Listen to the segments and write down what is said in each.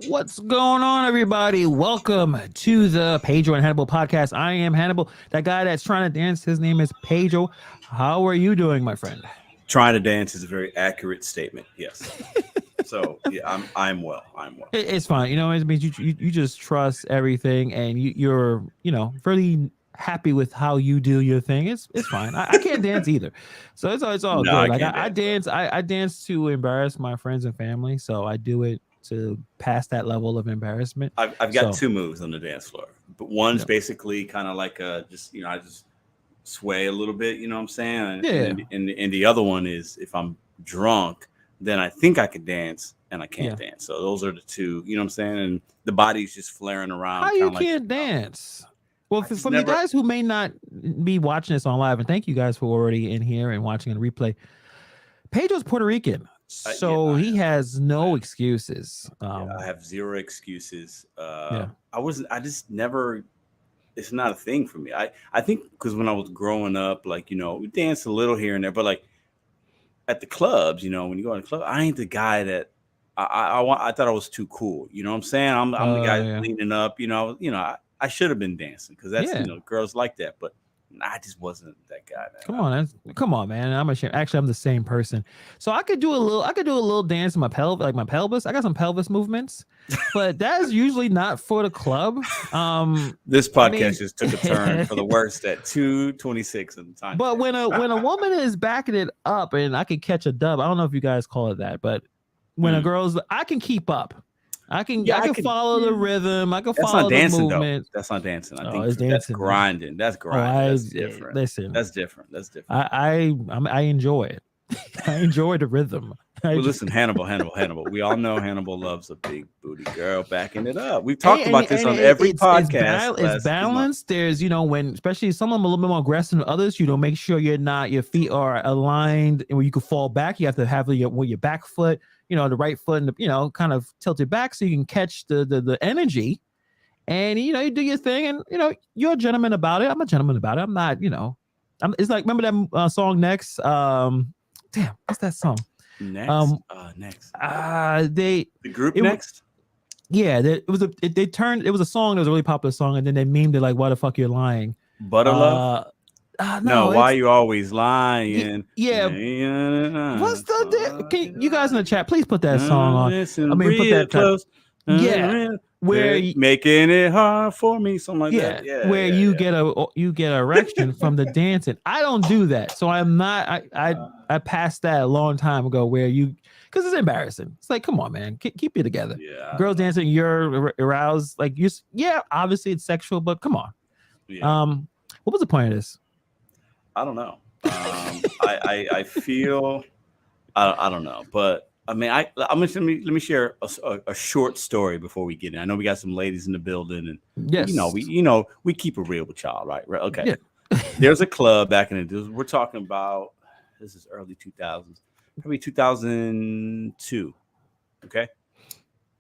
What's going on, everybody? Welcome to the Pedro and Hannibal podcast. I am Hannibal. That guy that's trying to dance, his name is Pedro. How are you doing, my friend? Trying to dance is a very accurate statement. Yes. So yeah, I'm well. I'm well. It's fine. You know, it means you just trust everything, and you're really happy with how you do your thing. It's fine. I can't dance either, so it's all No, good. I Like can't I dance. dance. I dance to embarrass my friends and family, so I do it to pass that level of embarrassment. I've got So two moves on the dance floor, but you one's know, basically kind of like I just sway a little bit. You know what I'm saying? And yeah, and the other one is if I'm drunk, then I think I can dance and I yeah. can't dance. So those are the two. You know what I'm saying? And the body's just flaring How around, kind you of like can't dance? Well, I just from the never. guys who may not be watching this on live, and thank you guys for already in here and watching on replay. Pedro's Puerto Rican, Yeah, so he has no excuses. yeah, I have zero excuses. Yeah, I just never. It's not a thing for me. I think because when I was growing up, like we danced a little here and there, but like at the clubs, when you go to the club, I ain't the guy that I thought I was too cool. You know what I'm saying? I'm the guy yeah, leaning up. I should have been dancing because that's yeah. girls like that, but I just wasn't that guy, man. Come on, man. I'm ashamed. Actually, I'm the same person. So I could do a little. I could do a little dance in my my pelvis. I got some pelvis movements, but that is usually not for the club. This I mean, podcast just took a turn for the worst at 2:26 in the time. but when a woman is backing it up, and I can catch a dub. I don't know if you guys call it that, but when a girl's, I can keep up. I can follow the rhythm. I can That's follow not the dancing though. movement. That's not dancing. I Oh, think it's that's dancing, man. grinding. That's Oh, grinding. That's different. listen. That's different. That's different. I enjoy it. I enjoy the rhythm. Well, listen, Hannibal. We all know Hannibal loves a big booty girl backing it up. We've And, talked about this on every podcast. It's balanced. There's when especially some of them a little bit more aggressive than others. Make sure your feet are aligned and where you can fall back. You have to have your back foot, the right foot, and kind of tilted back so you can catch the energy. And you do your thing, and you're a gentleman about it. I'm a gentleman about it. I'm not, it's like, remember that song Next? Damn, what's that song? Next. The group Next. Yeah, it was it was a song that was a really popular song, and then they memed it like, "Why the fuck you're lying?" Butter Love. No, why you always lying? Yeah. What's you guys in the chat, please put that song on. Listen, put that close. Yeah, where making it hard for me, something like that. Yeah, where you get an erection from the dancing. I don't do that, so I'm not. I passed that a long time ago. Because it's embarrassing. It's like, come on, man, keep it together. Yeah, girls dancing, you're aroused. Like obviously it's sexual, but come on. Yeah. What was the point of this? I don't know. I feel I don't know, but I mean, let me share a short story before we get in. I know we got some ladies in the building, and yes, we keep it real with y'all, right? Okay. Yeah. There's a club back in the day. We're talking about, this is early 2000s, probably 2002. Okay,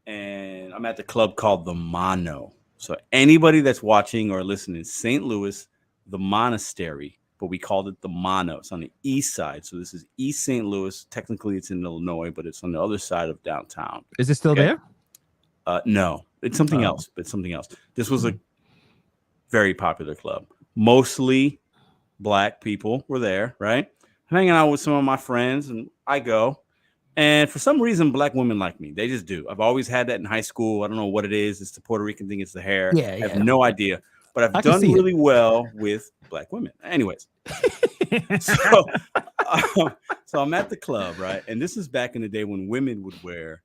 and I'm at the club called the Mono. So anybody that's watching or listening, St. Louis, the Monastery, but we called it the Mono. It's on the east side. So this is East St. Louis. Technically, it's in Illinois, but it's on the other side of downtown. Is it still there? No, it's something else. But something else. This was a very popular club. Mostly black people were there, right? I'm hanging out with some of my friends, and I go. And for some reason, black women like me. They just do. I've always had that in high school. I don't know what it is. It's the Puerto Rican thing. It's the hair. Yeah, I have no idea. But I've done really well with black women. Anyways, so I'm at the club, right? And this is back in the day when women would wear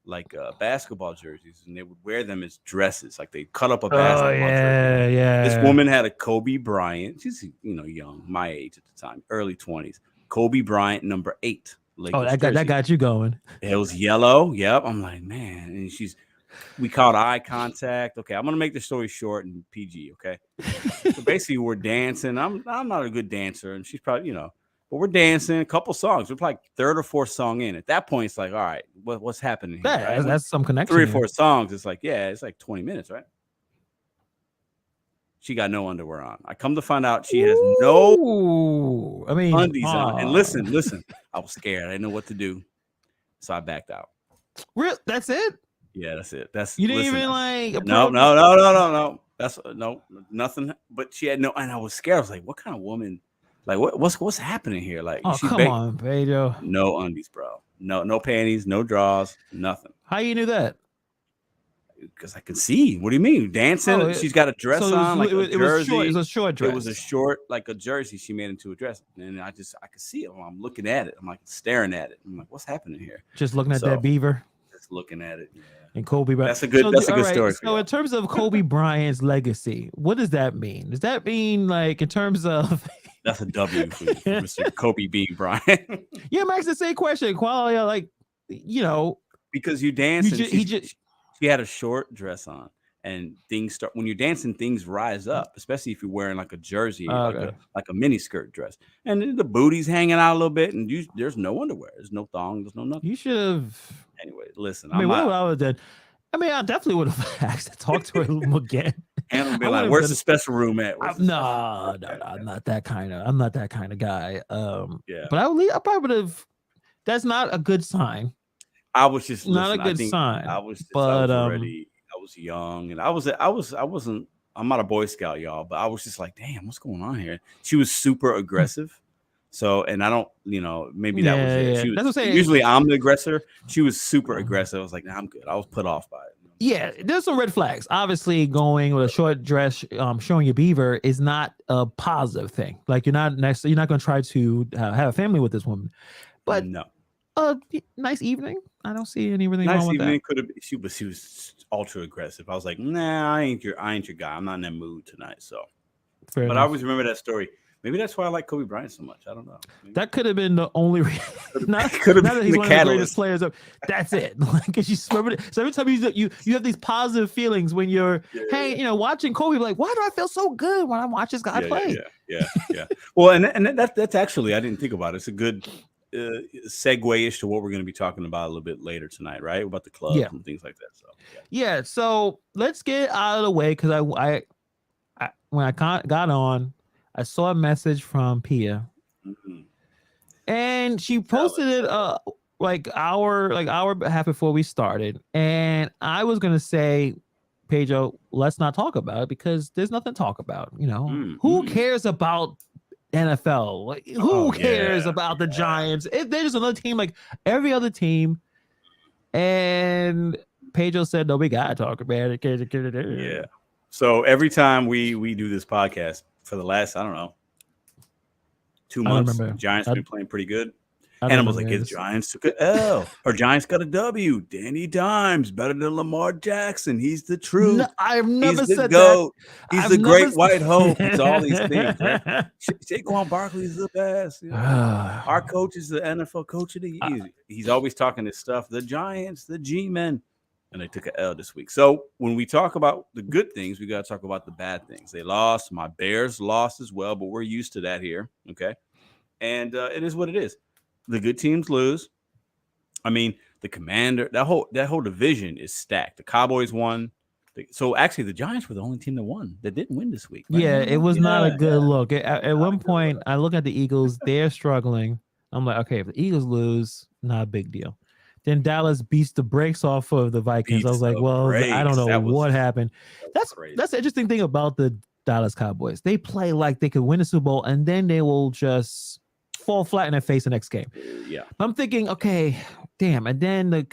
like basketball jerseys, and they would wear them as dresses. Like they cut up a basketball jersey. Yeah. This woman had a Kobe Bryant. She's young, my age at the time, early 20s. Kobe Bryant, number 8. Lakers that got you going. It was yellow. Yep. I'm like, man, and we caught eye contact. Okay, I'm gonna make the story short and PG. Okay, so basically we're dancing. I'm not a good dancer, and she's probably but we're dancing a couple songs. We're like third or fourth song in. At that point, it's like, all right, what's happening here? Yeah, right? That's some connection. 3 or 4 songs. It's like, it's like 20 minutes, right? She got no underwear on. I come to find out she has no undies on. And listen, I was scared. I didn't know what to do, so I backed out. Real? That's it? Yeah, that's it. That's You didn't listen. even like No, approach. no. That's no nothing. But she had no, and I was scared. I was like, what kind of woman? Like, what's happening here? Like, Oh, she come baked on, Pedro. no undies, bro. No panties, no drawers, nothing. How you knew that? Because I can see. What do you mean? Dancing. Oh, She's got a dress so on, like a it was short. It jersey. was a short It dress. was a short, like a jersey she made into a dress. And I could see it. I'm looking at it. I'm like staring at it. I'm like, what's happening here? Just looking at that beaver. Just looking at it. Yeah. And Kobe Bryant. That's a good story. So in terms of Kobe Bryant's legacy, what does that mean? Does that mean like in terms of that's a W for Mr. Kobe Bean Bryant? Yeah, Max, the same question. Quality, like, because you dance. She had a short dress on, and things start when you're dancing. Things rise up, especially if you're wearing like a jersey, like a mini skirt dress, and the booty's hanging out a little bit, and there's no underwear, there's no thong, there's no nothing. You should have. Anyway, listen. I mean, I would have done. I mean, I definitely would have asked to talk to her again. And be like, "Where's the special room at?" No, I'm not that kind of guy. Yeah, but I probably would have. That's not a good sign. I was just not a good sign. I was already. I was young, and I wasn't. I'm not a Boy Scout, y'all, but I was just like, "Damn, what's going on here?" She was super aggressive. So, and I don't, maybe that was it. She was, that's what I'm saying. Usually I'm the aggressor. She was super aggressive. I was like, nah, I'm good. I was put off by it. Yeah, there's some red flags. Obviously, going with a short dress, showing your beaver is not a positive thing. Like you're not going to try to have a family with this woman. But no, nice evening. I don't see anything nice wrong with evening that. Could have. She was ultra aggressive. I was like, nah, I ain't your guy. I'm not in that mood tonight. So, Fair enough. I always remember that story. Maybe that's why I like Kobe Bryant so much. I don't know. Maybe. That could have been the only reason. Not that he's one of the greatest players. That's it. Like, so every time you have these positive feelings when you're, watching Kobe, like, why do I feel so good when I watch this guy play? Yeah. Well, and that's actually, I didn't think about it. It's a good segue-ish to what we're going to be talking about a little bit later tonight, right? About the clubs and things like that. So so let's get out of the way because I when I got on, I saw a message from Pia, and she posted it like hour and a half before we started, and I was gonna say, Pedro, let's not talk about it because there's nothing to talk about. Who cares about NFL? Like, who cares about the Giants? They're just another team like every other team. And Pedro said, "No, we gotta talk about it." Yeah. So every time we do this podcast for the last, I don't know, 2 months, Giants have been playing pretty good. Animals like his Giants took an L. Or Giants got a W. Danny Dimes better than Lamar Jackson. He's the truth. No, I've never said GOAT. He's the great white hope. It's all these things. Right? Saquon Barkley's the best. Our coach is the NFL coach of the year. He's always talking this stuff. The Giants, the G-men. And they took an L this week. So when we talk about the good things, we got to talk about the bad things. They lost. My Bears lost as well, but we're used to that here. Okay. And it is what it is. The good teams lose. I mean, the Commander, that whole division is stacked. The Cowboys won. So actually, the Giants were the only team that won, that didn't win this week. Right? Yeah, it was not a good look. At one point, I look at the Eagles. They're struggling. I'm like, okay, if the Eagles lose, not a big deal. Then Dallas beats the brakes off of the Vikings. I was like, well, I don't know what happened. That's the interesting thing about the Dallas Cowboys. They play like they could win a Super Bowl, and then they will just fall flat in their face the next game. Yeah. I'm thinking, okay, damn. And then the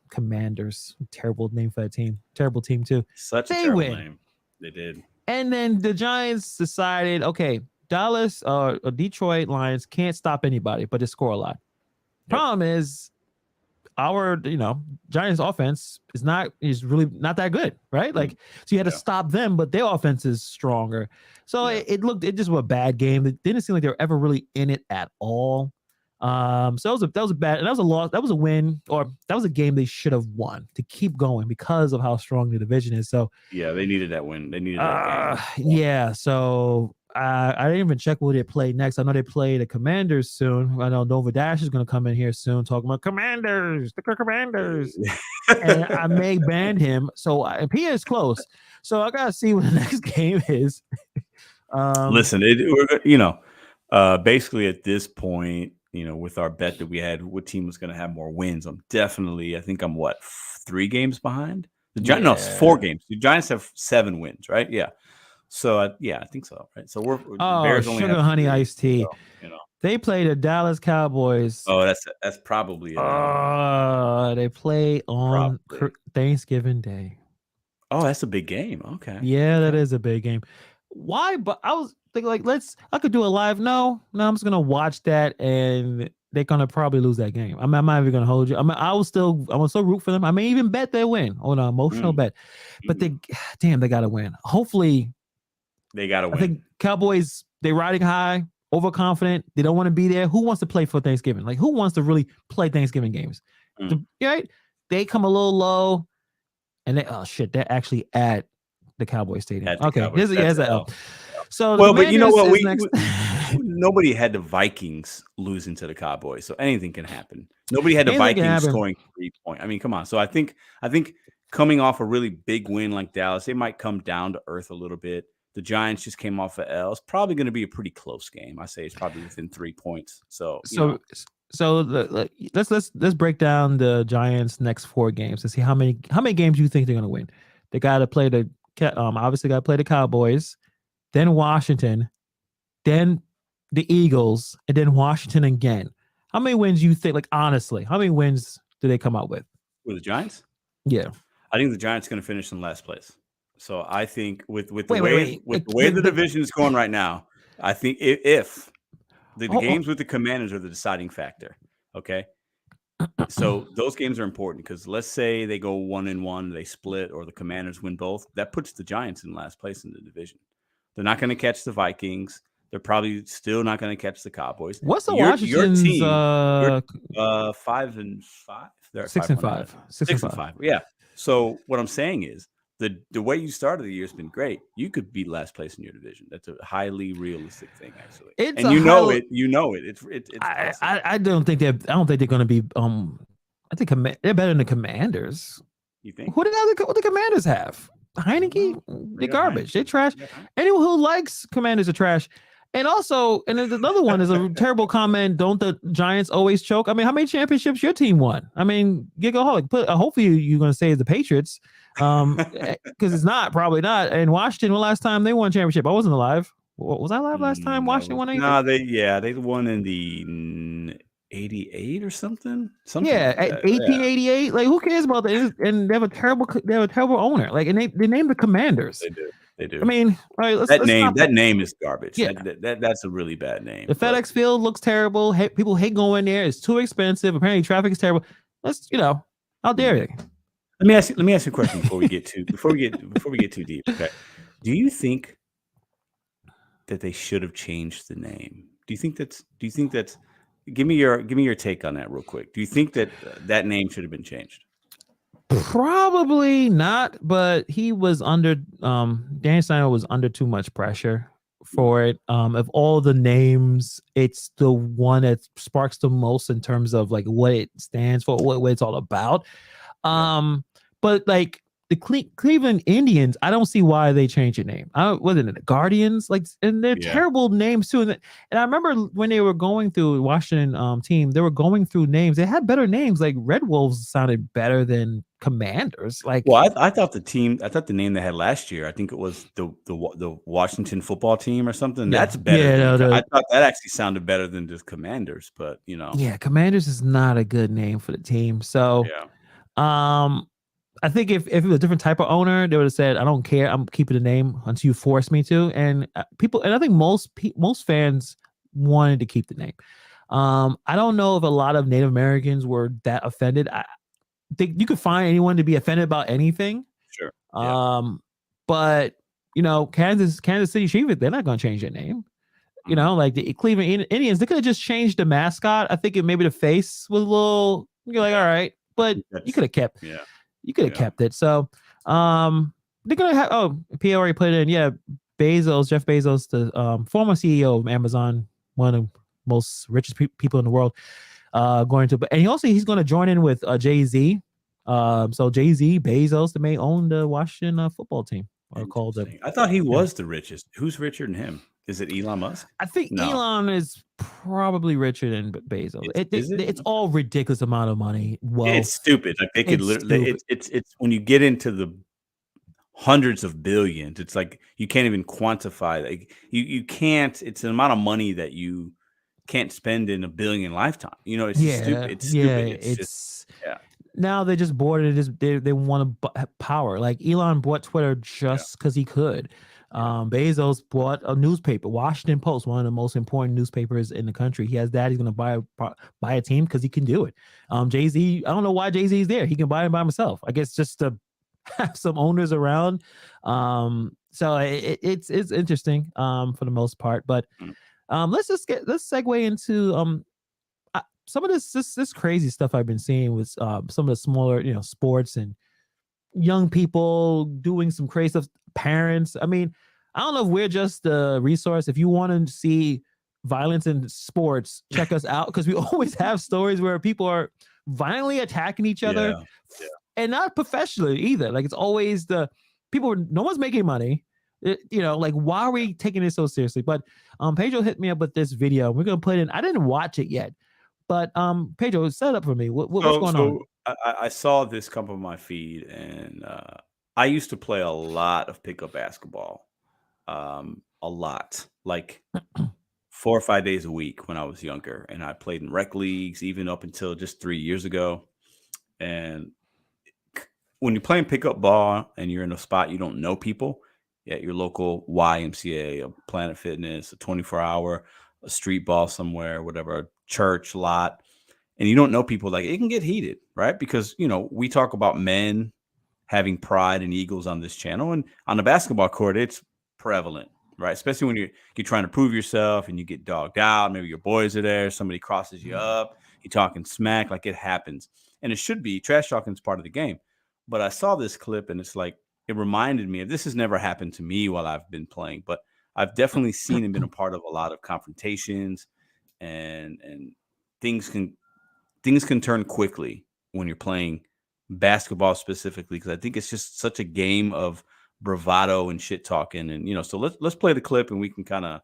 Commanders, terrible name for that team. Terrible team, too. Such a terrible name. They did. And then the Giants decided, okay, Dallas or Detroit Lions can't stop anybody, but they score a lot. Yep. Problem is, our Giants offense is really not that good, right? Like, so you had to stop them, but their offense is stronger. So it just was a bad game. It didn't seem like they were ever really in it at all. So that was a bad, and that was a loss. That was a win, or that was a game they should have won to keep going because of how strong the division is. So yeah, they needed that win. They needed that game. Yeah. So I didn't even check who they play next. I know they play the Commanders soon. I know Nova Dash is going to come in here soon talking about Commanders, the Commanders. And I may ban him. So Pia is close. So I got to see what the next game is. Listen, basically at this point, with our bet that we had, what team was going to have more wins? I think I'm 3 games behind. The Giants, no, it's 4 games. The Giants have 7 wins, right? Yeah. So I think so, right? So the Bears only have sugar honey 3, iced tea. so, They play the Dallas Cowboys. Oh, that's probably a no. They play on Probably. Thanksgiving Day. Oh, that's a big game. Okay. Yeah, that is a big game. Why? But I was thinking like, I could do a live. No, I'm just gonna watch that, and they're gonna probably lose that game. I'm not even gonna hold you. I will still root for them. I may even bet they win on an emotional bet, but they gotta win. Hopefully, they gotta win. I think Cowboys, they riding high, overconfident. They don't want to be there. Who wants to play for Thanksgiving? Like, who wants to really play Thanksgiving games? Right? They come a little low, and they're actually at the Cowboy Stadium. Here's the L. So but you know what? Nobody had the Vikings losing to the Cowboys, so anything can happen. Nobody had the Vikings scoring 3 points. I mean, come on. So I think coming off a really big win like Dallas, they might come down to earth a little bit. The Giants just came off an L. It's probably going to be a pretty close game. I say it's probably within 3 points. So let's break down the Giants' next 4 games and see how many games you think they're going to win. They got to play obviously got to play the Cowboys, then Washington, then the Eagles, and then Washington again. How many wins you think? Like, honestly, how many wins do they come out with? With the Giants? Yeah, I think the Giants are going to finish in last place. So I think with the way the division is going right now, I think if the games with the Commanders are the deciding factor. Okay. So those games are important because let's say they go 1-1, they split, or the Commanders win both. That puts the Giants in last place in the division. They're not going to catch the Vikings. They're probably still not going to catch the Cowboys. What's the Washington's team? 5-5. They're 6-5. 6-5. Yeah. So what I'm saying is the way you started the year has been great. You could be last place in your division. That's a highly realistic thing, actually. You know it. It's I don't think they're going to be. I think they're better than the Commanders. You think? What the Commanders have? Heineke, they're garbage. They're trash. Anyone who likes Commanders are trash. And also, and there's another one is a terrible comment. Don't the Giants always choke? I mean, how many championships your team won? I mean, hopefully you're going to say it's the Patriots, because it's probably not. And Washington, when last time they won a championship? I wasn't alive. Was I alive last time Washington won anything? No, they won in the 88 or something. Yeah, 1888. Like, who cares about that? And they have a terrible owner. Like, and they named the Commanders. They do. I mean, right, that name is garbage. Yeah. That's a really bad name. The FedEx Field looks terrible. People hate going there. It's too expensive. Apparently, traffic is terrible. How dare you? Let me ask you a question before we get too deep. Okay. Do you think that they should have changed the name? Do you think that's give me your take on that real quick. Do you think that name should have been changed? Probably not, but he was under Danny Snyder was under too much pressure for it. Of all the names, it's the one that sparks the most in terms of like what it stands for, what it's all about. But like the Cleveland Indians, I don't see why they changed their name. Wasn't it the Guardians? Like, and they're terrible names too. And I remember when they were going through Washington team, they were going through names. They had better names. Like Red Wolves sounded better than Commanders. Like, well, I thought the name they had last year, I think it was the Washington football team or something. That's better. I thought that actually sounded better than just Commanders, but yeah, Commanders is not a good name for the team. So I think if it was a different type of owner, they would have said, "I don't care. I'm keeping the name until you force me to." And I think most fans wanted to keep the name. I don't know if a lot of Native Americans were that offended. I think you could find anyone to be offended about anything. Sure. But Kansas City Chiefs, they're not going to change their name. Like the Cleveland Indians, they could have just changed the mascot. I think maybe the face was a little. You're like, all right, but you could have kept. Yeah. You could have kept it. So they're gonna have P already put it in. Yeah, Jeff Bezos, the former CEO of Amazon, one of the most richest people in the world, he's going to join in with Jay-Z. So Jay-Z, Bezos, they may own the Washington football team. I thought he was the richest. Who's richer than him? Is it Elon Musk? I think No. Elon is probably richer than Bezos. Is it? It's all ridiculous amount of money, It's wealth. stupid. Like they could It's literally. stupid. It's when you get into the hundreds of billions, it's like you can't even quantify. Like you can't. It's an amount of money that you can't spend in a billion lifetime. You know, it's just stupid. It's stupid. It's just It's yeah, now they just bored it. They want to power. Like Elon bought Twitter yeah, just because he could. yeah. Bezos bought a newspaper, Washington Post, one of the most important newspapers in the country. He has that. He's going to buy a team because he can do it. Jay-Z, I don't know why Jay-Z is there. He can buy it by himself. I guess just to have some owners around. So it's interesting for the most part. But Mm. let's segue into some of this crazy stuff I've been seeing with some of the smaller, sports and young people doing some crazy stuff. Parents, I mean, I don't know if we're just a resource. If you want to see violence in sports, check us out because we always have stories where people are violently attacking each other, Yeah, yeah. and not professionally either. Like it's always the people. No one's making money. Like why are we taking it so seriously? But Pedro hit me up with this video. We're gonna put it in. I didn't watch it yet, but Pedro, set up for me. What's going on? I saw this come up on my feed, and I used to play a lot of pickup basketball, a lot, like 4 or 5 days a week when I was younger, and I played in rec leagues even up until just 3 years ago. And when you're playing pickup ball and you're in a spot you don't know people at your local YMCA, a Planet Fitness, a 24-hour, a street ball somewhere, whatever, a church lot, and you don't know people, like it can get heated, right? Because we talk about men having pride and egos on this channel, and on the basketball court, it's prevalent, right? Especially when you're trying to prove yourself and you get dogged out. Maybe your boys are there, somebody crosses you up, you're talking smack, like it happens, and it should be. Trash talking is part of the game. But I saw this clip, and it's like it reminded me of this. Has never happened to me while I've been playing, but I've definitely seen and been a part of a lot of confrontations, and things can turn quickly when you're playing basketball specifically, because I think it's just such a game of bravado and shit talking. And so let's play the clip, and we can kind of,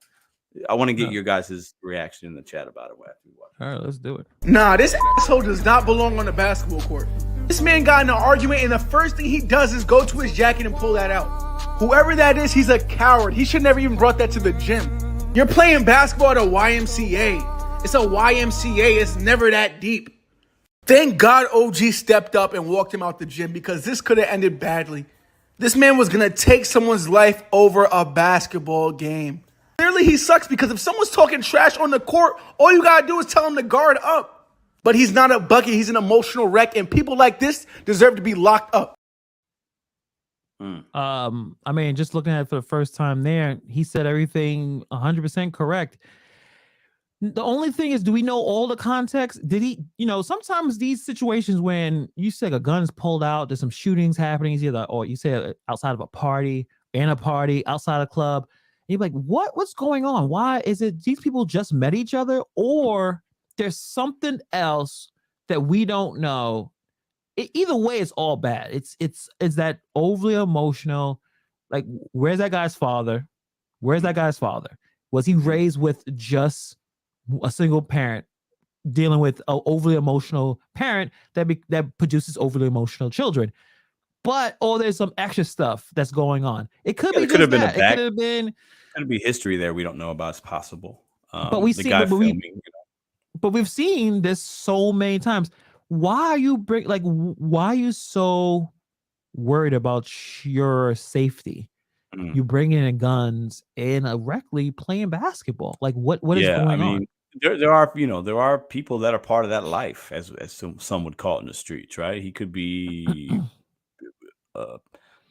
I want to get your guys' reaction in the chat about it after we watch it. All right, let's do it. Nah, this asshole does not belong on the basketball court. This man got in an argument, and the first thing he does is go to his jacket and pull that out. Whoever that is, he's a coward. He should never even brought that to the gym. You're playing basketball at a YMCA. It's a YMCA. It's never that deep. Thank God OG stepped up and walked him out the gym, because this could have ended badly. This man was going to take someone's life over a basketball game. Clearly he sucks, because if someone's talking trash on the court, all you got to do is tell him to guard up. But he's not a bucket. He's an emotional wreck, and people like this deserve to be locked up. I mean, just looking at it for the first time there, he said everything 100% correct. The only thing is, do we know all the context? Did he, sometimes these situations when you say a gun's pulled out, there's some shootings happening, or you say outside of a party, in a party, outside a club, and you're like, what's going on? Why is it these people just met each other, or there's something else that we don't know? Either way, it's all bad. It's that overly emotional. Like, where's that guy's father? Where's that guy's father? Was he raised with just a single parent dealing with an overly emotional parent that produces overly emotional children? But there's some extra stuff that's going on. It could be. It could have been that. It could have been. Could be history there we don't know about. It's possible. But we see. But we've seen this so many times. Why are you why are you so worried about your safety? You bring in guns in a rec league playing basketball. Like what is going on? There are people that are part of that life, as some would call it in the streets, right? He could be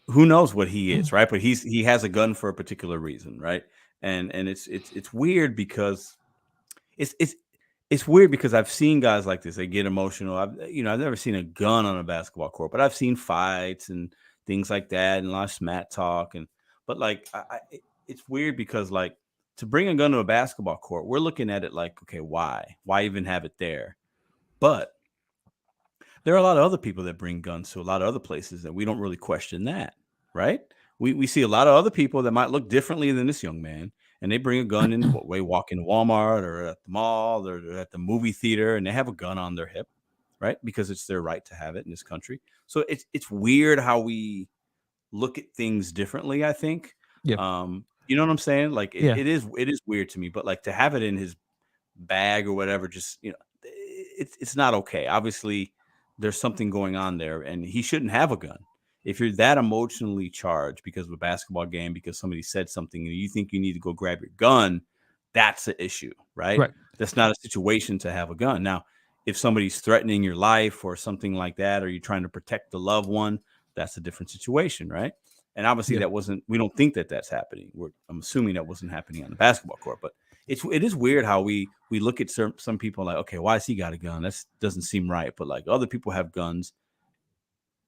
who knows what he is, right? But he has a gun for a particular reason, right? And it's weird because it's weird because I've seen guys like this. They get emotional. I've never seen a gun on a basketball court, but I've seen fights and things like that, and a lot of smack talk. But it's weird because, like, to bring a gun to a basketball court, we're looking at it like, okay, why even have it there? But there are a lot of other people that bring guns to a lot of other places that we don't really question that, right? We see a lot of other people that might look differently than this young man, and they bring a gun in, they walk in Walmart or at the mall or at the movie theater, and they have a gun on their hip, right? Because it's their right to have it in this country. So it's weird how we look at things differently, I think. Yeah. You know what I'm saying? Like Yeah. it is weird to me, but like to have it in his bag or whatever, just it's not okay. Obviously, there's something going on there, and he shouldn't have a gun. If you're that emotionally charged because of a basketball game, because somebody said something, and you think you need to go grab your gun, that's the issue, right? Right. That's not a situation to have a gun. Now, if somebody's threatening your life or something like that, or you're trying to protect the loved one, that's a different situation, right? And obviously, Yeah. we don't think that that's happening. I'm assuming that wasn't happening on the basketball court, but it is weird how we look at some people like, okay, why has he got a gun? That doesn't seem right. But like other people have guns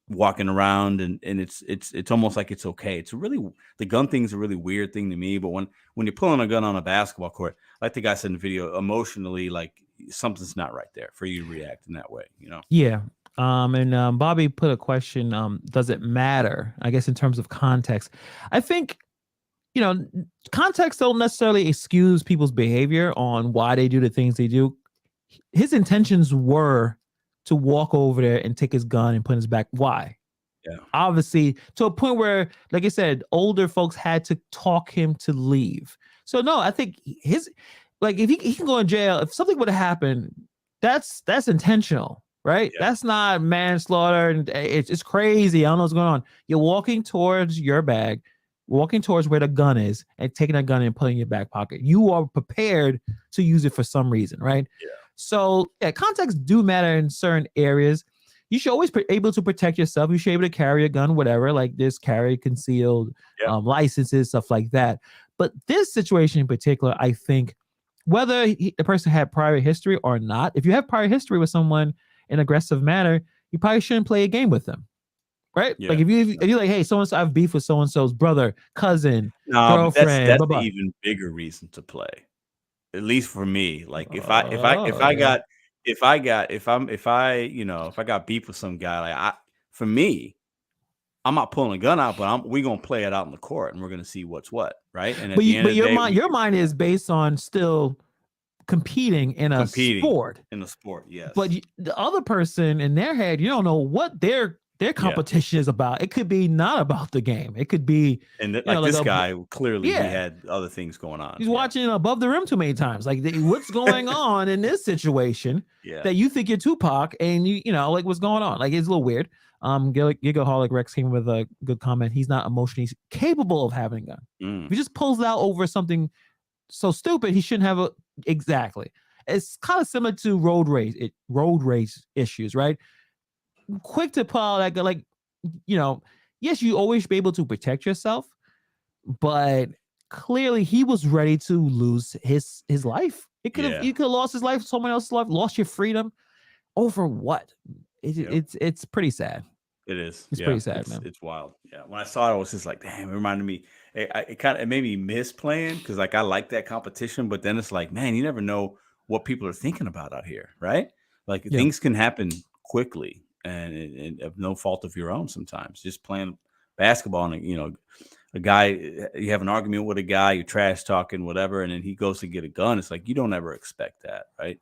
walking around, and it's almost like it's okay. The gun thing is a really weird thing to me. But when you're pulling a gun on a basketball court, like the guy said in the video, emotionally, like something's not right there for you to react in that way, Yeah. And Bobby put a question, does it matter? I guess in terms of context. I think, context don't necessarily excuse people's behavior on why they do the things they do. His intentions were to walk over there and take his gun and put in his back. Why? Yeah. Obviously, to a point where, like I said, older folks had to talk him to leave. So no, I think if he can go in jail, if something would have happened, that's intentional, right? Yeah. That's not manslaughter, and it's crazy. I don't know what's going on. You're walking towards your bag, walking towards where the gun is, and taking that gun and putting it in your back pocket. You are prepared to use it for some reason, right? Yeah. So yeah, context do matter in certain areas. You should always be able to protect yourself. You should be able to carry a gun, whatever, like this, carry concealed licenses, stuff like that. But this situation in particular, I think, whether the person had prior history or not, if you have prior history with someone in an aggressive manner, you probably shouldn't play a game with them, right? Yeah. Like if you're like, hey, so-and-so, I have beef with so-and-so's brother, cousin, No, girlfriend, that's blah, an blah. even bigger reason to play. At least for me, like if I got beef with some guy, like for me, I'm not pulling a gun out, but we're gonna play it out in the court, and we're gonna see what's what, right? And at the end of the day, your mind is based on still competing in a sport. In the sport, yes. But the other person in their head, you don't know what their competition is about. It could be not about the game. It could be, and this guy clearly he had other things going on. He's watching Above the Rim too many times. Like what's going on in this situation that you think you're Tupac, and you know like what's going on? Like it's a little weird. Gigaholic Rex came with a good comment. He's not emotionally capable of having a gun. If he just pulls it out over something so stupid, he shouldn't have exactly. It's kind of similar to road race issues, right? Quick to pull out that gun, like, yes, you always be able to protect yourself, but clearly he was ready to lose his life. You could have lost his life, someone else's life, lost your freedom over what? It's pretty sad. It is. It's pretty sad, man. It's wild. Yeah. When I saw it, I was just like, damn, it reminded me. It made me miss playing because like I like that competition, but then it's like, man, you never know what people are thinking about out here, right? Like things can happen quickly and of no fault of your own sometimes. Just playing basketball and a guy, you have an argument with a guy, you're trash talking, whatever, and then he goes to get a gun. It's like you don't ever expect that, right?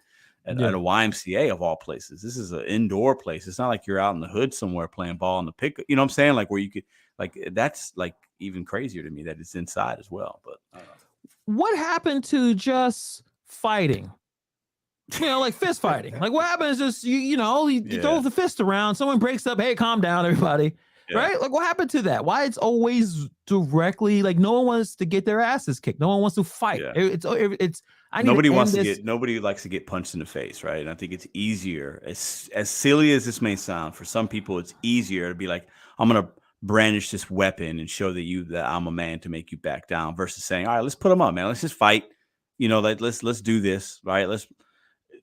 At a YMCA of all places. This is an indoor place. It's not like you're out in the hood somewhere playing ball in the pick. You know what I'm saying? Like where you could, like that's like even crazier to me that it's inside as well. But I don't know. What happened to just fighting? Like fist fighting. Like what happens is you throw the fist around, someone breaks up, hey, calm down, everybody. Yeah. Right? Like what happened to that? Why it's always directly like no one wants to get their asses kicked. No one wants to fight. Yeah. Nobody likes to get punched in the face, right? And I think it's easier, as silly as this may sound, for some people, it's easier to be like, I'm gonna brandish this weapon and show that I'm a man to make you back down, versus saying, all right, let's put them up, man. Let's just fight. Let's do this, right?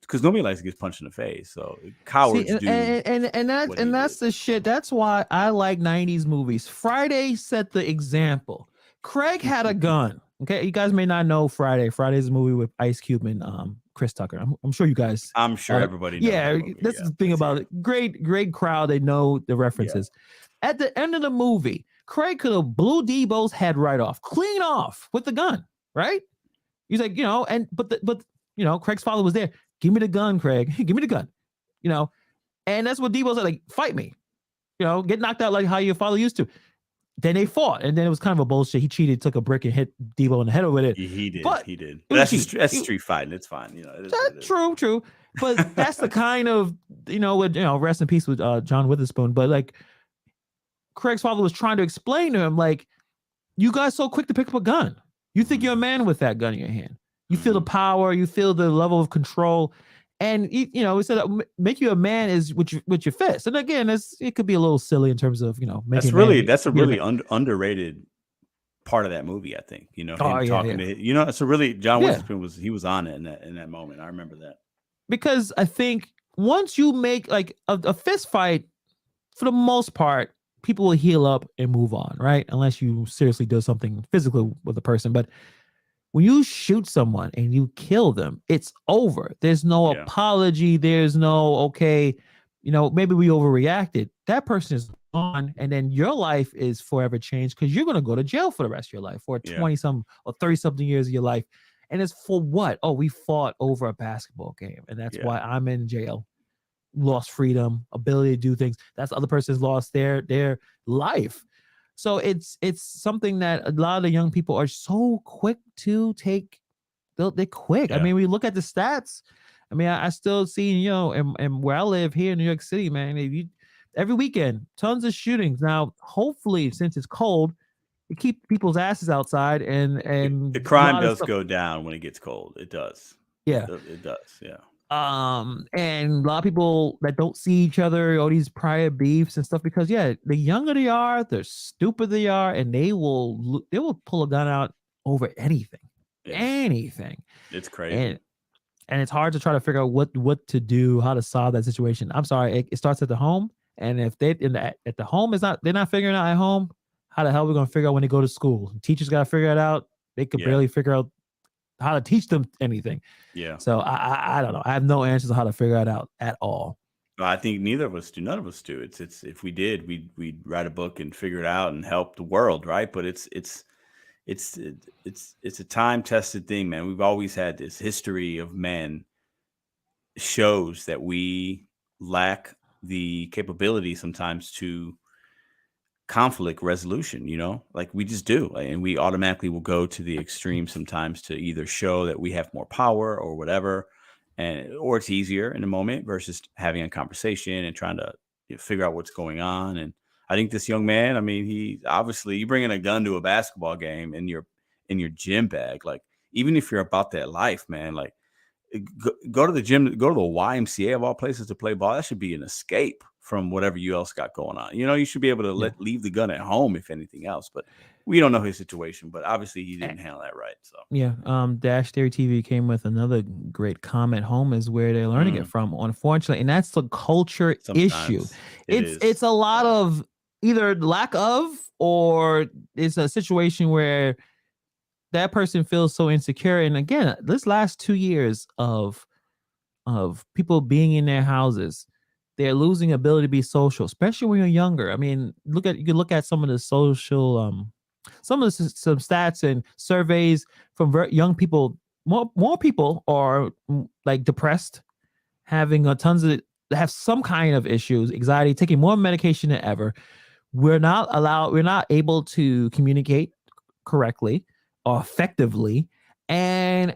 Because nobody likes to get punched in the face. So cowards do. And that's the shit. That's why I like 90s movies. Friday set the example. Craig had a gun. Okay, you guys may not know Friday. Friday is a movie with Ice Cube and Chris Tucker. I'm sure you guys. I'm sure everybody knows. Yeah, that's the thing about it. Great crowd. They know the references. Yeah. At the end of the movie, Craig could have blew Debo's head right off, clean off with the gun, right? He's like, but Craig's father was there. Give me the gun, Craig. Give me the gun. And that's what Debo said, like, fight me. Get knocked out like how your father used to. Then they fought, and then it was kind of a bullshit. He cheated, took a brick, and hit Debo in the head with it. He did. But he did. That's street fighting. It's fine. True. But that's the kind of rest in peace with John Witherspoon. But like, Craig's father was trying to explain to him, like, you guys so quick to pick up a gun. You think you're a man with that gun in your hand. You feel the power. You feel the level of control. And he said make you a man is with your fist. And again, it could be a little silly in terms of that's a really underrated part of that movie. I think talking to it's a really John Witherspoon was on it in that moment. I remember that because I think once you make like a fist fight, for the most part, people will heal up and move on, right? Unless you seriously do something physically with a person, but when you shoot someone and you kill them, it's over. There's no apology. There's no, okay, maybe we overreacted. That person is gone. And then your life is forever changed because you're going to go to jail for the rest of your life for 20-some or 30-something years of your life. And it's for what? Oh, we fought over a basketball game. And that's why I'm in jail. Lost freedom, ability to do things. That's the other person's lost their life. So it's something that a lot of the young people are so quick to take. They're quick. I mean, we look at the stats. I mean, I still see, and where I live here in New York City, man, every weekend, tons of shootings. Now, hopefully, since it's cold, you keep people's asses outside and the crime does go down when it gets cold. It does. Yeah. It does. Yeah. And a lot of people that don't see each other, all these prior beefs and stuff, because the younger they are, the stupider they are, and they will pull a gun out over anything. It's crazy, and it's hard to try to figure out what to do, how to solve that situation. I'm sorry, it starts at the home, and if they at the home they're not figuring out at home, how the hell are we gonna figure out when they go to school? Teachers got to figure it out. They could barely figure out how to teach them anything. Yeah. So I don't know. I have no answers on how to figure it out at all. I think neither of us do. None of us do. It's if we did, we'd write a book and figure it out and help the world, right? But it's a time-tested thing, man. We've always had this history of men shows that we lack the capability sometimes to conflict resolution, like we just do, and we automatically will go to the extreme sometimes to either show that we have more power or whatever, or it's easier in the moment versus having a conversation and trying to figure out what's going on. And I think this young man, I mean, he obviously, you bring in a gun to a basketball game in your gym bag, like even if you're about that life, man, like go to the gym, go to the YMCA of all places to play ball. That should be an escape from whatever you else got going on. You should be able to leave the gun at home if anything else, but we don't know his situation, but obviously he didn't handle that right. So Dash Theory TV came with another great comment. Home is where they're learning it from, unfortunately, and that's the culture issue. It's a lot of either lack of, or it's a situation where that person feels so insecure. And again, this last 2 years of people being in their houses, they're losing ability to be social, especially when you're younger. I mean, you can look at some of the social, some stats and surveys from young people. More people are like depressed, having have some kind of issues, anxiety, taking more medication than ever. We're not able to communicate correctly or effectively, and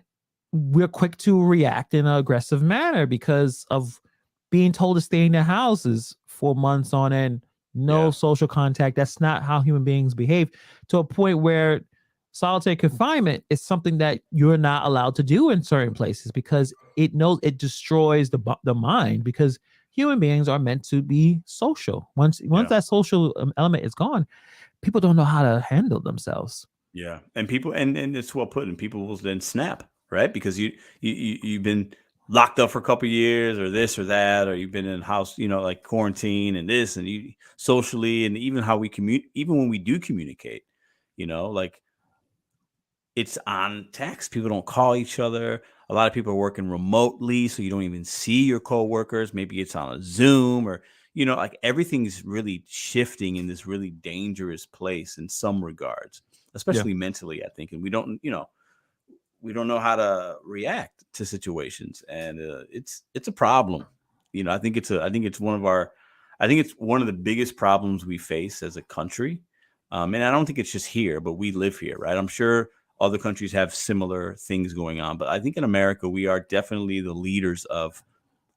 we're quick to react in an aggressive manner because of being told to stay in their houses for months on end, no social contact. That's not how human beings behave, to a point where solitary confinement is something that you're not allowed to do in certain places because it destroys the mind, because human beings are meant to be social. Once that social element is gone, people don't know how to handle themselves. Yeah. And people, and it's well put, and people will then snap, right? Because you've been locked up for a couple of years or this or that, or you've been in house, like quarantine and this, and you socially, and even how we even when we do communicate, like it's on text. People don't call each other. A lot of people are working remotely, so you don't even see your coworkers. Maybe it's on a Zoom, or, like everything's really shifting in this really dangerous place in some regards, especially mentally, I think. And we don't, we don't know how to react to situations, and it's a problem. You know, I think it's one of the biggest problems we face as a country. And I don't think it's just here, but we live here, right? I'm sure other countries have similar things going on, but I think in America, we are definitely the leaders of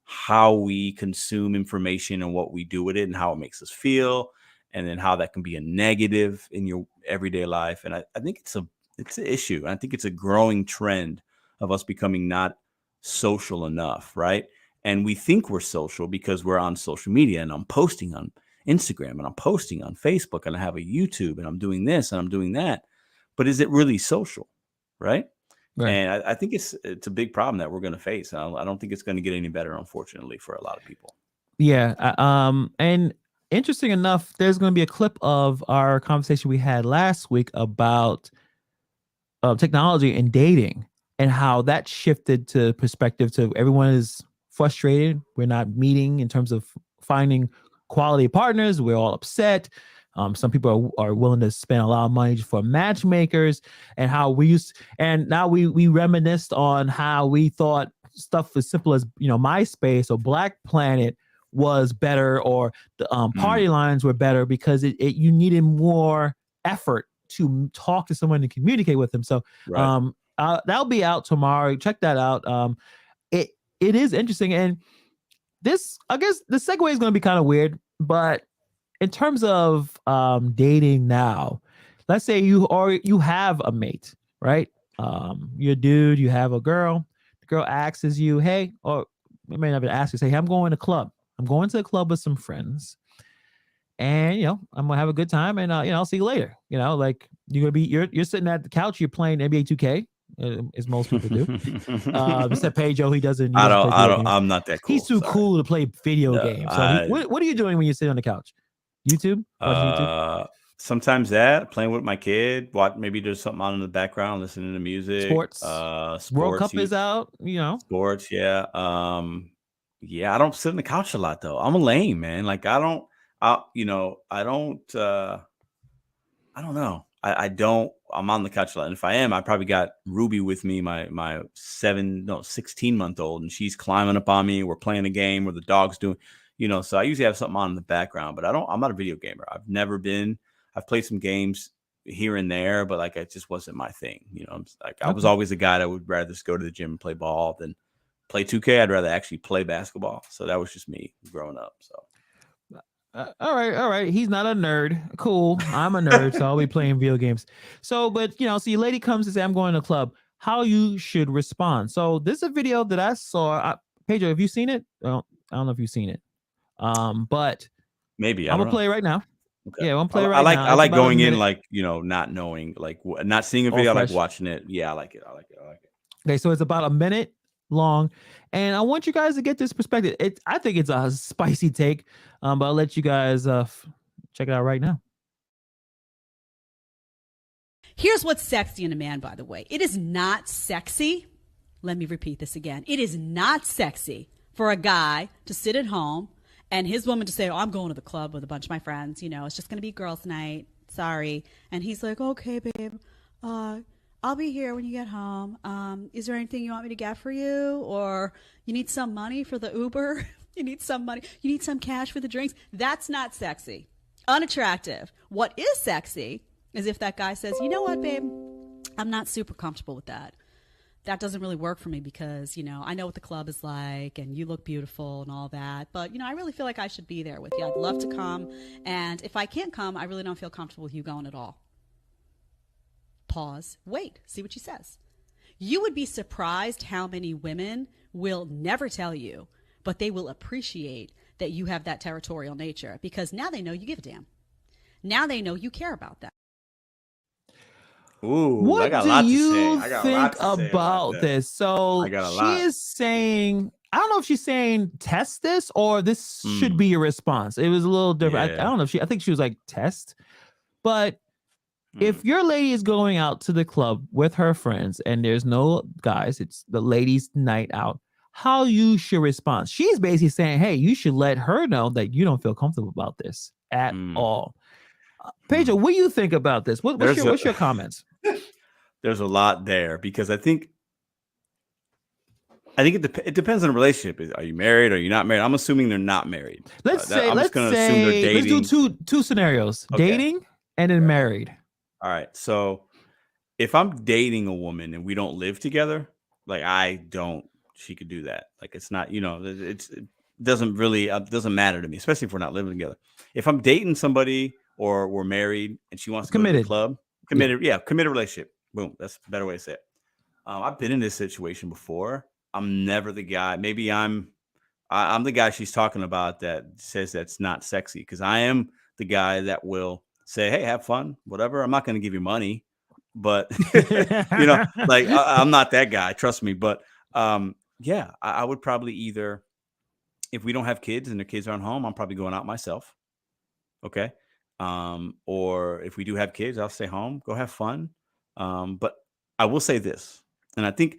how we consume information and what we do with it and how it makes us feel, and then how that can be a negative in your everyday life. And I think it's an issue. I think it's a growing trend of us becoming not social enough, right? And we think we're social because we're on social media, and I'm posting on Instagram, and I'm posting on Facebook, and I have a YouTube, and I'm doing this and I'm doing that. But is it really social, right? Right. And I think it's a big problem that we're going to face. I don't think it's going to get any better, unfortunately, for a lot of people. Yeah. And interesting enough, there's going to be a clip of our conversation we had last week about technology and dating, and how that shifted to perspective to everyone is frustrated. We're not meeting in terms of finding quality partners. We're all upset. Some people are willing to spend a lot of money for matchmakers, and how we used, and now we reminisced on how we thought stuff as simple as, you know, MySpace or Black Planet was better, or the party lines were better, because you needed more effort to talk to someone and communicate with them. So Right. that'll be out tomorrow. Check that out. It is interesting, and this, I guess the segue is going to be kind of weird, but in terms of dating now, let's say you have a mate, right? You're a dude, you have a girl. The girl asks you, hey, or it may not even ask you, say, hey, I'm going to club. I'm going to the club with some friends, and you know, I'm gonna have a good time, and you know, I'll see you later. You know, like you're sitting at the couch, you're playing NBA 2K, as most people do. Except Pedro, he doesn't. I'm not that cool. He's too cool to play video games. So what are you doing when you sit on the couch? YouTube? Watching YouTube? Sometimes that, playing with my kid, maybe there's something on in the background, listening to music. Sports. World Cup is out, you know. Sports, yeah. Yeah, I don't sit on the couch a lot though. I'm a lame, man. Like I don't know. I'm on the couch a lot. And if I am, I probably got Ruby with me, my 16-month-old, and she's climbing up on me. We're playing a game where the dog's doing, you know, so I usually have something on in the background, but I'm not a video gamer. I've played some games here and there, but like, it just wasn't my thing. You know, I was always a guy that would rather just go to the gym and play ball than play 2K. I'd rather actually play basketball. So that was just me growing up. So. All right. He's not a nerd. Cool. I'm a nerd, so I'll be playing video games. So, but you know, so your lady comes and say, I'm going to a club. How you should respond. So this is a video that I saw. Pedro, have you seen it? Well, I don't know if you've seen it. But maybe I'm gonna play it right now. Okay. Yeah, I'm playing right now. I like going in, like, you know, not knowing, like not seeing a video, I like watching it. Yeah, I like it. Okay, so it's about a minute long, and I want you guys to get this perspective. I think it's a spicy take, but I'll let you guys check it out right now. Here's what's sexy in a man, by the way. It is not sexy. Let me repeat this again. It is not sexy for a guy to sit at home and his woman to say, oh, I'm going to the club with a bunch of my friends. You know, it's just going to be girls' night. Sorry. And he's like, okay, babe, I'll be here when you get home. Is there anything you want me to get for you? Or you need some money for the Uber? You need some money. You need some cash for the drinks. That's not sexy. Unattractive. What is sexy is if that guy says, you know what, babe, I'm not super comfortable with that. That doesn't really work for me because, you know, I know what the club is like and you look beautiful and all that. But, you know, I really feel like I should be there with you. I'd love to come. And if I can't come, I really don't feel comfortable with you going at all. Pause. Wait. See what she says. You would be surprised how many women will never tell you, but they will appreciate that you have that territorial nature because now they know you give a damn. Now they know you care about that. Ooh, what do you think about this? So she is saying, I don't know if she's saying test this or this should be your response. It was a little different. Yeah. I don't know if I think she was like test, but if your lady is going out to the club with her friends and there's no guys, it's the ladies' night out, how you should respond. She's basically saying, hey, you should let her know that you don't feel comfortable about this at all. Pedro, what do you think about this? What's your comments? there's a lot there because I think it depends on the relationship. Are you married? Are you not married? I'm assuming they're not married. I'm just going to assume they're dating. Let's do two scenarios: dating and then married. All right. So if I'm dating a woman and we don't live together, like she could do that. Like it's not, it doesn't really doesn't matter to me, especially if we're not living together. If I'm dating somebody or we're married and she wants to go to the club, committed relationship. Boom. That's a better way to say it. I've been in this situation before. I'm never the guy. Maybe I'm the guy she's talking about that says that's not sexy because I am the guy that will say, hey, have fun, whatever. I'm not going to give you money, but like I'm not that guy. Trust me. But I would probably either, if we don't have kids and the kids aren't home, I'm probably going out myself. Okay. Or if we do have kids, I'll stay home, go have fun. But I will say this. And I think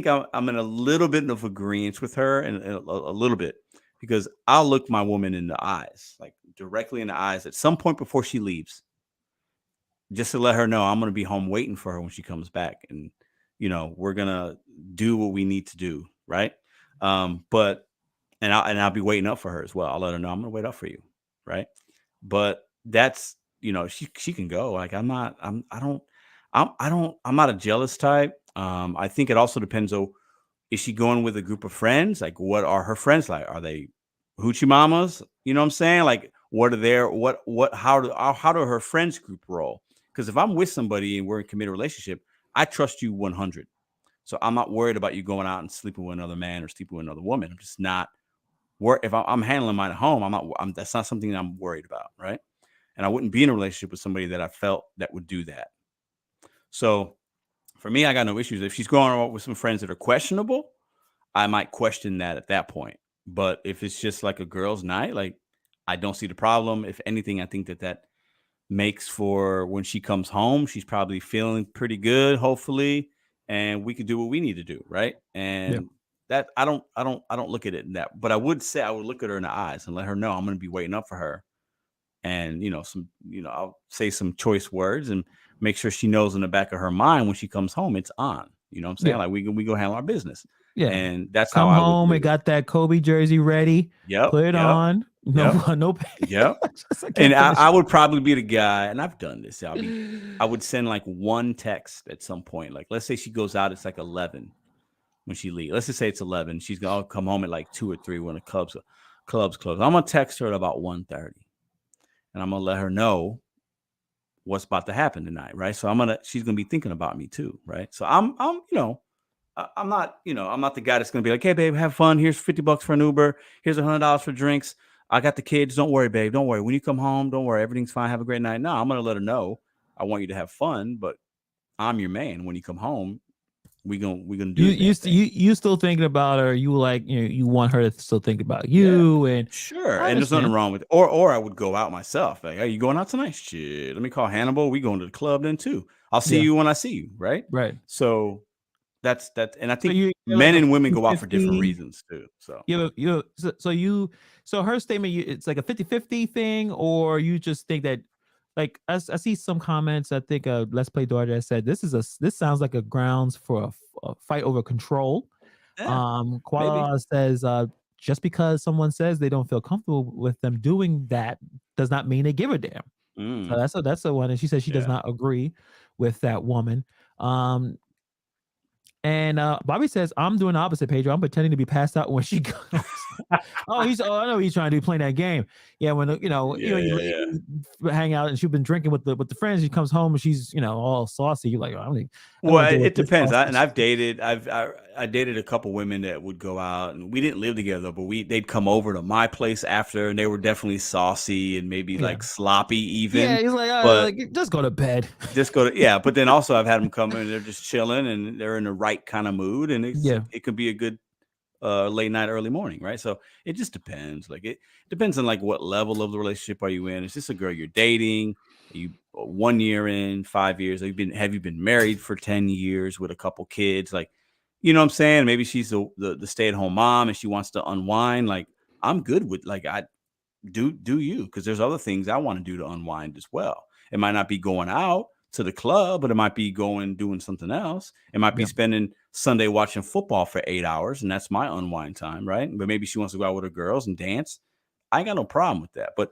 I'm in a little bit of agreement with her and a little bit because I'll look my woman in the eyes, like directly in the eyes at some point before she leaves, just to let her know I'm going to be home waiting for her when she comes back. And, we're going to do what we need to do. Right. But I'll be waiting up for her as well. I'll let her know I'm going to wait up for you. Right. But that's, she can go. Like I'm not a jealous type. I think it also depends on, is she going with a group of friends? Like, what are her friends like? Are they hoochie mamas? You know what I'm saying? Like, what are their, how do her friends group roll? Because if I'm with somebody and we're in a committed relationship, I trust you 100. So I'm not worried about you going out and sleeping with another man or sleeping with another woman. I'm just not worried. If I'm handling mine at home, that's not something that I'm worried about. Right. And I wouldn't be in a relationship with somebody that I felt that would do that. So for me, I got no issues. If she's going out with some friends that are questionable, I might question that at that point. But if it's just like a girls' night, like I don't see the problem. If anything, I think that makes for when she comes home, she's probably feeling pretty good, hopefully, and we could do what we need to do, right? And that I don't look at it in that. But I would say I would look at her in the eyes and let her know I'm going to be waiting up for her. And I'll say some choice words and make sure she knows in the back of her mind when she comes home, it's on. You know what I'm saying? Like we go handle our business. Yeah. And that's come how I home would and got that Kobe jersey ready. Put it on. No. Yep. And I would probably be the guy, and I've done this. I would send like one text at some point. Like let's say she goes out, it's like 11 when she leaves. Let's just say it's 11. She's gonna come home at like 2 or 3 when the clubs close. I'm gonna text her at about 1:30. And I'm going to let her know what's about to happen tonight. Right. So she's going to be thinking about me too. Right. So I'm not the guy that's going to be like, hey, babe, have fun. Here's $50 for an Uber. Here's $100 for drinks. I got the kids. Don't worry, babe. Don't worry. When you come home, don't worry. Everything's fine. Have a great night. No, I'm going to let her know I want you to have fun, but I'm your man. When you come home, we're gonna do you still thinking about her. You like you want her to still think about you. And sure, and there's nothing wrong with it. Or I would go out myself. Like, are you going out tonight? Shit, let me call Hannibal. We going to the club then too. I'll see you when I see you. Right. So that's and I think men and women go out for different reasons too. So so her statement, it's like a 50-50 thing, or you just think that. Like I see some comments. I think Let's Play Dodger said this sounds like a grounds for a fight over control. Koala says just because someone says they don't feel comfortable with them doing that does not mean they give a damn. So that's the one, and she says she does not agree with that woman. And Bobby says, I'm doing the opposite, Pedro. I'm pretending to be passed out when she goes. I know he's trying to play that game. Yeah, when you hang out and she's been drinking with the friends, she comes home and she's all saucy. You're like, it depends. I've dated I dated a couple women that would go out, and we didn't live together, but they'd come over to my place after, and they were definitely saucy and maybe like sloppy even. Yeah, he's like, just go to bed. But then also I've had them come in and they're just chilling and they're in the right kind of mood, and it could be a good late night, early morning, right? So it just depends. Like it depends on like what level of the relationship are you in. Is this a girl you're dating? Are you 1 year in, 5 years? Have you been married for 10 years with a couple kids? Like, you know what I'm saying? Maybe she's the stay-at-home mom and she wants to unwind. Like, I'm good with like I do you, because there's other things I want to do to unwind as well. It might not be going out, to the club, but it might be going doing something else. It might be spending Sunday watching football for 8 hours, and that's my unwind time, right? But maybe she wants to go out with her girls and dance. I ain't got no problem with that. But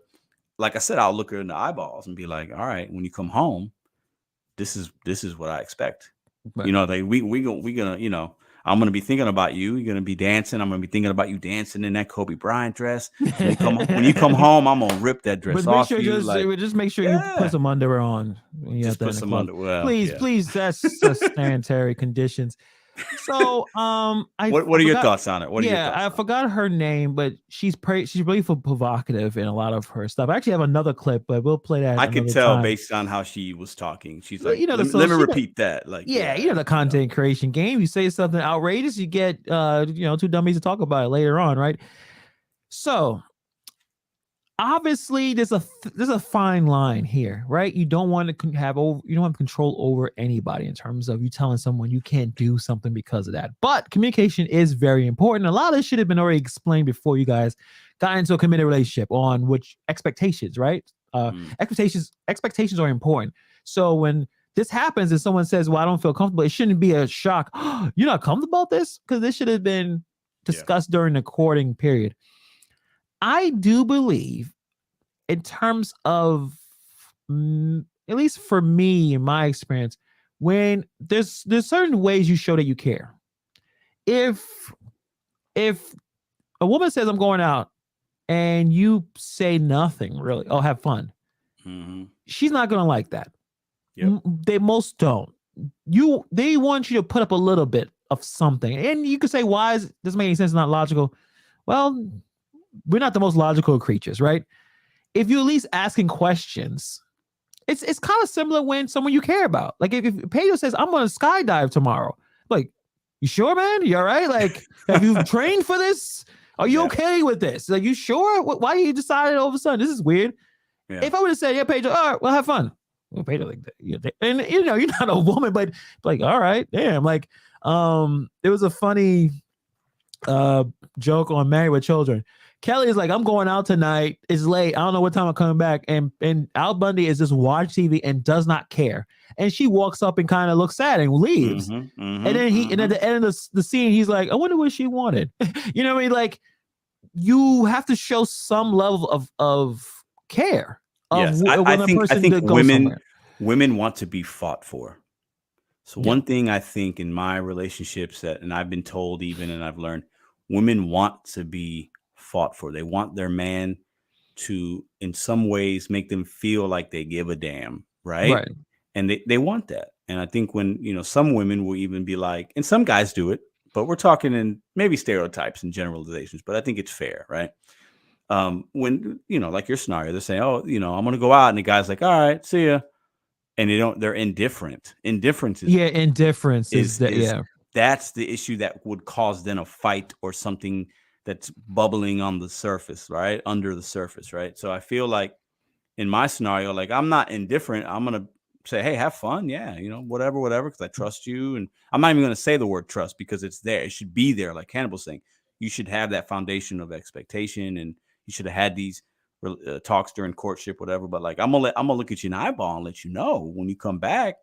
like I said, I'll look her in the eyeballs and be like, all right, when you come home, this is what I expect. Right. You know, we gonna, you know, I'm gonna be thinking about you. You're gonna be dancing. I'm gonna be thinking about you dancing in that Kobe Bryant dress. When you come home, I'm gonna rip that dress off. Sure you. Just make sure you put some underwear on. When you just put some underwear. Please. That's sanitary conditions. So, what are your thoughts on it? I forgot her name, but she's really provocative in a lot of her stuff. I actually have another clip, but we'll play that. I can tell based on how she was talking. She's like, let me repeat that. Like, you know, the content creation game. You say something outrageous, you get, two dummies to talk about it later on, right? So, obviously, there's a fine line here, right? You don't want to have control over anybody in terms of you telling someone you can't do something because of that. But communication is very important. A lot of this should have been already explained before you guys got into a committed relationship on which expectations, right? Expectations are important. So when this happens and someone says, well, I don't feel comfortable, it shouldn't be a shock. You're not comfortable about this? Because this should have been discussed during the courting period. I do believe, in terms of, at least for me, in my experience, when there's certain ways you show that you care. If a woman says, I'm going out, and you say nothing really, oh, have fun, she's not going to like that. Yep. They most don't. They want you to put up a little bit of something. And you could say, why doesn't make any sense? It's not logical. Well, we're not the most logical creatures, right? If you're at least asking questions, it's kind of similar when someone you care about. Like if Pedro says, I'm going to skydive tomorrow. Like, you sure, man? You all right? Like, have you trained for this? Are you okay with this? Like, you sure? Why you decided all of a sudden? This is weird. Yeah. If I would have said, yeah, Pedro, all right, well, have fun. Well, Pedro, like, and you know, you're not a woman, but like, all right, damn. Like, there was a funny joke on Married with Children. Kelly is like, I'm going out tonight. It's late. I don't know what time I'm coming back. And Al Bundy is just watch TV and does not care. And she walks up and kind of looks sad and leaves. And then and at the end of the scene, he's like, I wonder what she wanted. You know what I mean? Like, you have to show some level of care. Yes, I think women want to be fought for. So one thing I think in my relationships and I've been told even, and I've learned, women want to be fought for. They want their man to, in some ways, make them feel like they give a damn, right? And they want that. And I think when, you know, some women will even be like, and some guys do it, but we're talking in maybe stereotypes and generalizations, but I think it's fair, right? When, you know, like your scenario, they're saying, oh, you know, I'm going to go out. And the guy's like, all right, see ya. And they're indifferent. Indifference is that's the issue that would cause then a fight or something that's bubbling on the surface, right? Under the surface, right? So I feel like in my scenario, like, I'm not indifferent. I'm going to say, hey, have fun. Yeah. You know, whatever, because I trust you. And I'm not even going to say the word trust because it's there. It should be there. Like Hannibal's saying, you should have that foundation of expectation, and you should have had these talks during courtship, whatever. But like, I'm gonna look at you in the eyeball and let you know when you come back,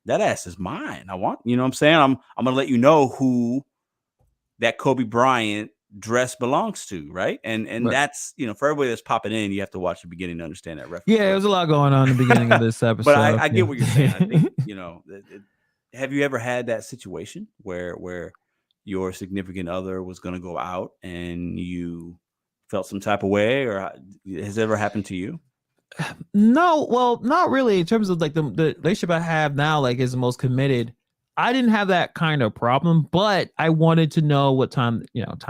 that ass is mine. I want, you know what I'm saying? I'm gonna let you know who that Kobe Bryant dress belongs to, right? And that's, you know, for everybody that's popping in, you have to watch the beginning to understand that reference. Yeah, there's a lot going on in the beginning of this episode. But I get what you're saying. I think, you know, have you ever had that situation where your significant other was going to go out and you felt some type of way, or has it ever happened to you? No, well, not really. In terms of like the relationship I have now, like, is the most committed. I didn't have that kind of problem, but I wanted to know what time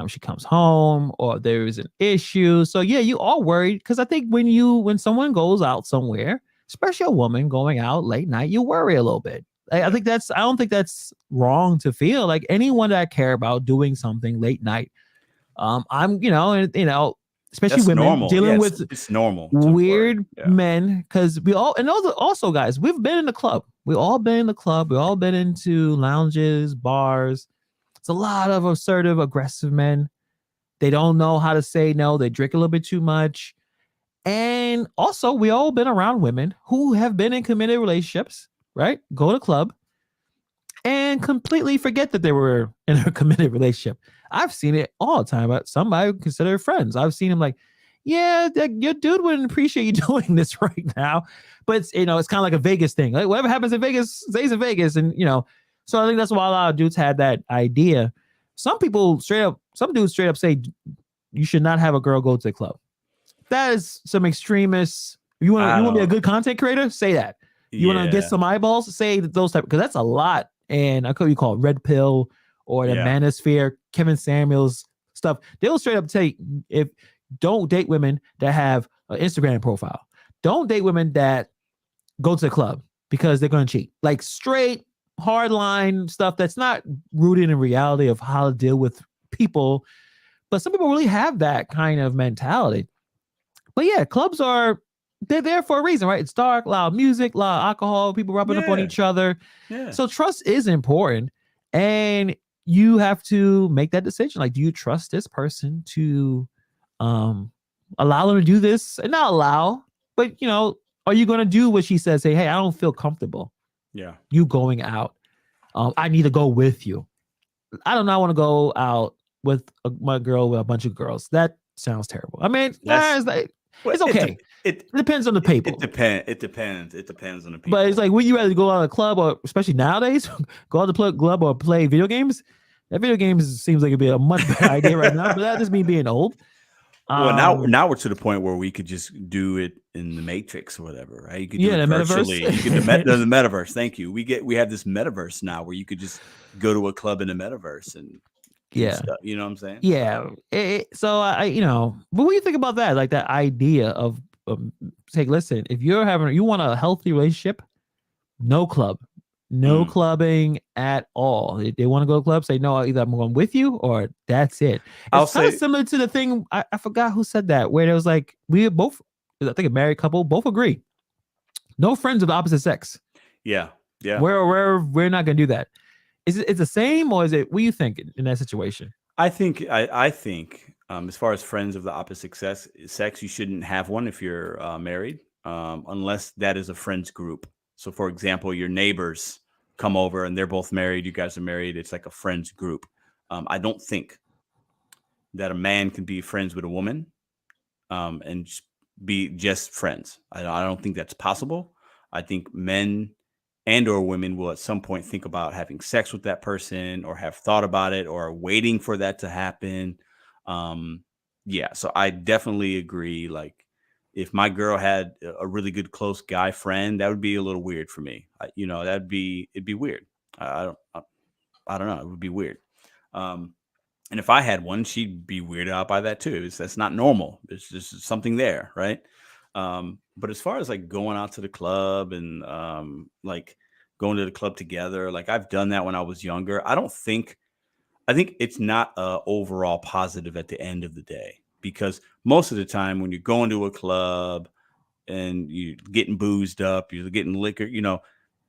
she comes home, or there is an issue. So yeah, you all worried, because I think when someone goes out somewhere, especially a woman going out late night, you worry a little bit. I don't think that's wrong to feel. Like, anyone that I care about doing something late night, I'm, especially that's women normal. Dealing with it's normal weird men, because we all, and also guys, we've been in the club. We all been in the club. We all been into lounges, bars. It's a lot of assertive, aggressive men. They don't know how to say no. They drink a little bit too much. And also, we all been around women who have been in committed relationships, right? Go to the club and completely forget that they were in a committed relationship. I've seen it all the time, but somebody would consider friends. I've seen him like, yeah, your dude wouldn't appreciate you doing this right now. But it's, it's kind of like a Vegas thing. Like whatever happens in Vegas stays in Vegas. And, so I think that's why a lot of dudes had that idea. Some dudes straight up say you should not have a girl go to the club. That is some extremists. You want to be a good content creator? Say that. You want to get some eyeballs? Say those type, because that's a lot. And I could call it Red Pill or the Manosphere, Kevin Samuels stuff. They'll straight up tell you, if don't date women that have an Instagram profile. Don't date women that go to the club because they're going to cheat. Like straight hardline stuff that's not rooted in reality of how to deal with people. But some people really have that kind of mentality. But yeah, clubs they're there for a reason, right? It's dark, loud music, loud alcohol, people rubbing up on each other. Yeah. So trust is important. And you have to make that decision. Like, do you trust this person to allow them to do this? And not allow, but are you going to do what she says? Say, hey, I don't feel comfortable. Yeah. You going out. I need to go with you. I do not want to go out with my girl with a bunch of girls. That sounds terrible. I mean, it's okay. It depends on the people. It depends on the people. But it's like, would you rather go out of a club, or especially nowadays, go out to the club or play video games? That video games seems like it'd be a much better idea right now. But that's just me being old. Well, now we're to the point where we could just do it in the Matrix or whatever, right? You could do it virtually. The metaverse. Thank you. We have this metaverse now where you could just go to a club in the metaverse and stuff. You know what I'm saying? Yeah. So but what do you think about that? Like that idea of listen, if you want a healthy relationship, no club. No clubbing at all. If they want to go to club, say no, either I'm going with you or that's it. It's kind of similar to the thing, I forgot who said that, where it was like, we both, I think a married couple, both agree. No friends of the opposite sex. Yeah. Yeah. We're not going to do that. Is it the same, or is it, what do you think in that situation? I think as far as friends of the opposite sex, you shouldn't have one if you're married, unless that is a friends group. So, for example, your neighbors come over and they're both married. You guys are married. It's like a friends group. I don't think that a man can be friends with a woman and be just friends. I don't think that's possible. I think men and or women will at some point think about having sex with that person, or have thought about it, or are waiting for that to happen. So I definitely agree. Like, if my girl had a really good close guy friend, that would be a little weird for me. It'd be weird. I don't know. It would be weird. And if I had one, she'd be weirded out by that too. That's not normal. There's just something there, right? But as far as like going out to the club and like going to the club together, like I've done that when I was younger. I think it's not overall positive at the end of the day. Because most of the time when you're going to a club and you're getting boozed up, you're getting liquor,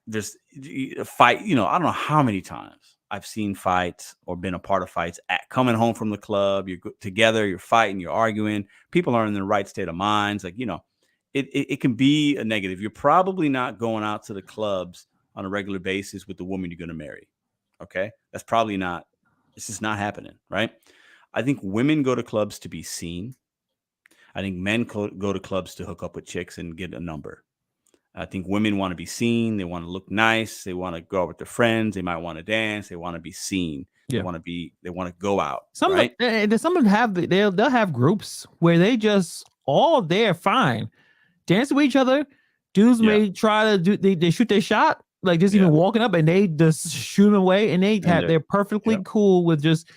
there's a fight. I don't know how many times I've seen fights or been a part of fights coming home from the club. You're together, you're fighting, you're arguing. People aren't in the right state of minds. Like, it can be a negative. You're probably not going out to the clubs on a regular basis with the woman you're going to marry. Okay. That's probably not, this is not happening. Right. I think women go to clubs to be seen. I think men go to clubs to hook up with chicks and get a number. I think women want to be seen. They want to look nice. They want to go out with their friends. They might want to dance. They want to be seen. Yeah. They want to go out. Some they'll have groups where they just all there fine, dancing with each other. Dudes may try to they shoot their shot, like just even walking up, and they just shoot them away, and they're perfectly cool with just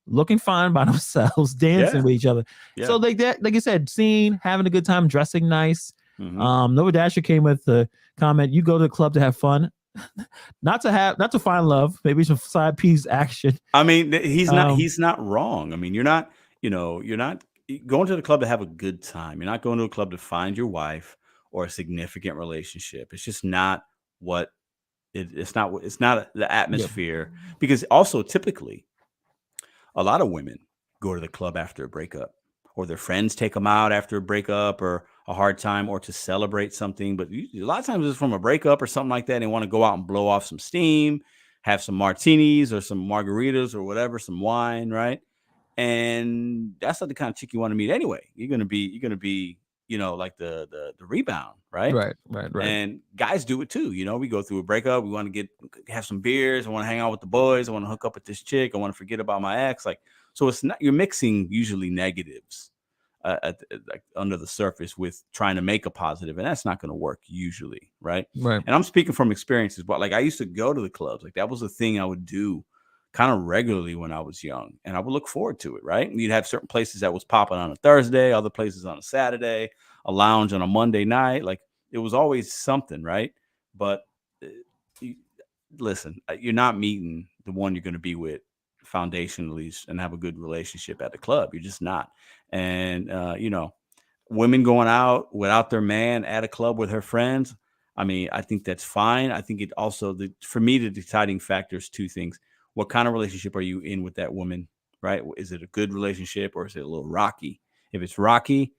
looking fine by themselves, dancing with each other. Yeah. So like that, like you said, seen, having a good time, dressing nice. Mm-hmm. Nova Dasher came with the comment: you go to the club to have fun, not to find love, maybe some side piece action. I mean, he's not wrong. I mean, you're not going to the club to have a good time. You're not going to a club to find your wife or a significant relationship. It's just not what it's not the atmosphere. Yep. Because also typically a lot of women go to the club after a breakup, or their friends take them out after a breakup, or a hard time or to celebrate something. But a lot of times it's from a breakup or something like that. They want to go out and blow off some steam, have some martinis or some margaritas or whatever, some wine, right? And that's not the kind of chick you want to meet anyway. You're gonna be, like the rebound, right? Right. And guys do it too. We go through a breakup. We want to have some beers. I want to hang out with the boys. I want to hook up with this chick. I want to forget about my ex. So it's not, you're mixing usually negatives like under the surface with trying to make a positive, and that's not going to work usually, right? Right. And I'm speaking from experiences, but like I used to go to the clubs. Like that was a thing I would do kind of regularly when I was young, and I would look forward to it, right? And you'd have certain places that was popping on a Thursday, other places on a Saturday, a lounge on a Monday night. Like it was always something, right? But listen, you're not meeting the one you're going to be with foundationally and have a good relationship at the club. You're just not. And, women going out without their man at a club with her friends, I mean, I think that's fine. I think it also, for me, the deciding factor is two things. What kind of relationship are you in with that woman, right? Is it a good relationship or is it a little rocky? If it's rocky,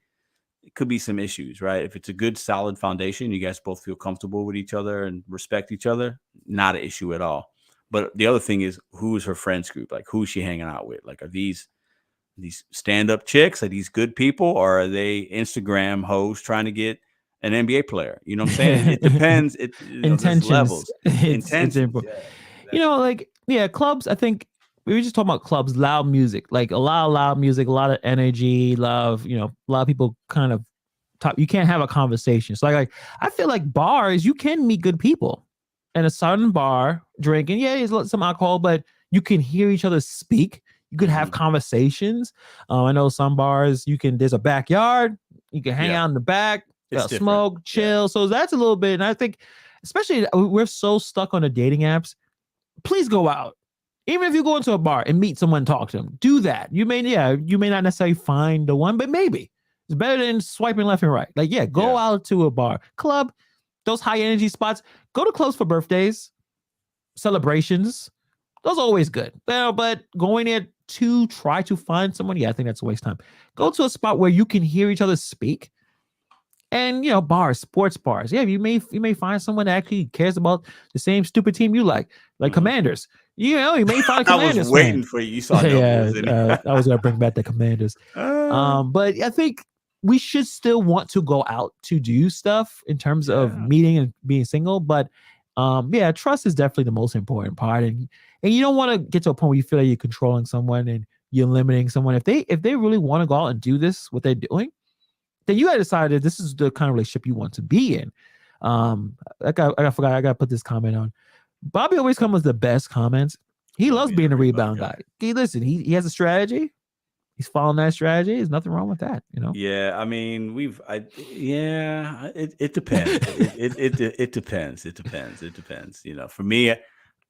it could be some issues, right? If it's a good, solid foundation, you guys both feel comfortable with each other and respect each other, not an issue at all. But the other thing is, who is her friends group? Like, who is she hanging out with? Like, are these stand-up chicks? Are these good people? Or are they Instagram hoes trying to get an NBA player? You know what I'm saying? It depends. Intentions. There's levels. Intentions. Clubs, I think we were just talking about clubs, loud music, like a lot of loud music, a lot of energy, a lot of people kind of talk. You can't have a conversation. So like I feel like bars, you can meet good people in a certain bar drinking. Yeah, there's some alcohol, but you can hear each other speak. You could have conversations. I know some bars there's a backyard. You can hang out in the back, smoke, chill. Yeah. So that's a little bit. And I think, especially we're so stuck on the dating apps. Please go out. Even if you go into a bar and meet someone, talk to them. Do that. You may not necessarily find the one, but maybe it's better than swiping left and right. Like, go out to a bar, club, those high energy spots. Go to clubs for birthdays, celebrations. Those are always good. But going there to try to find someone, I think that's a waste of time. Go to a spot where you can hear each other speak. And bars, sports bars. Yeah, you may find someone that actually cares about the same stupid team you like Commanders. You may find a Commanders. I was waiting for you. You saw I was gonna bring back the Commanders. But I think we should still want to go out to do stuff in terms of meeting and being single. But trust is definitely the most important part. And you don't want to get to a point where you feel like you're controlling someone and you're limiting someone. If they really want to go out and do this, what they're doing, then you got to decide that this is the kind of relationship you want to be in. I gotta put this comment on. Bobby always comes with the best comments. He loves being a rebound guy. He has a strategy. He's following that strategy. There's nothing wrong with that, Yeah, I mean, it depends. It depends. It depends. For me,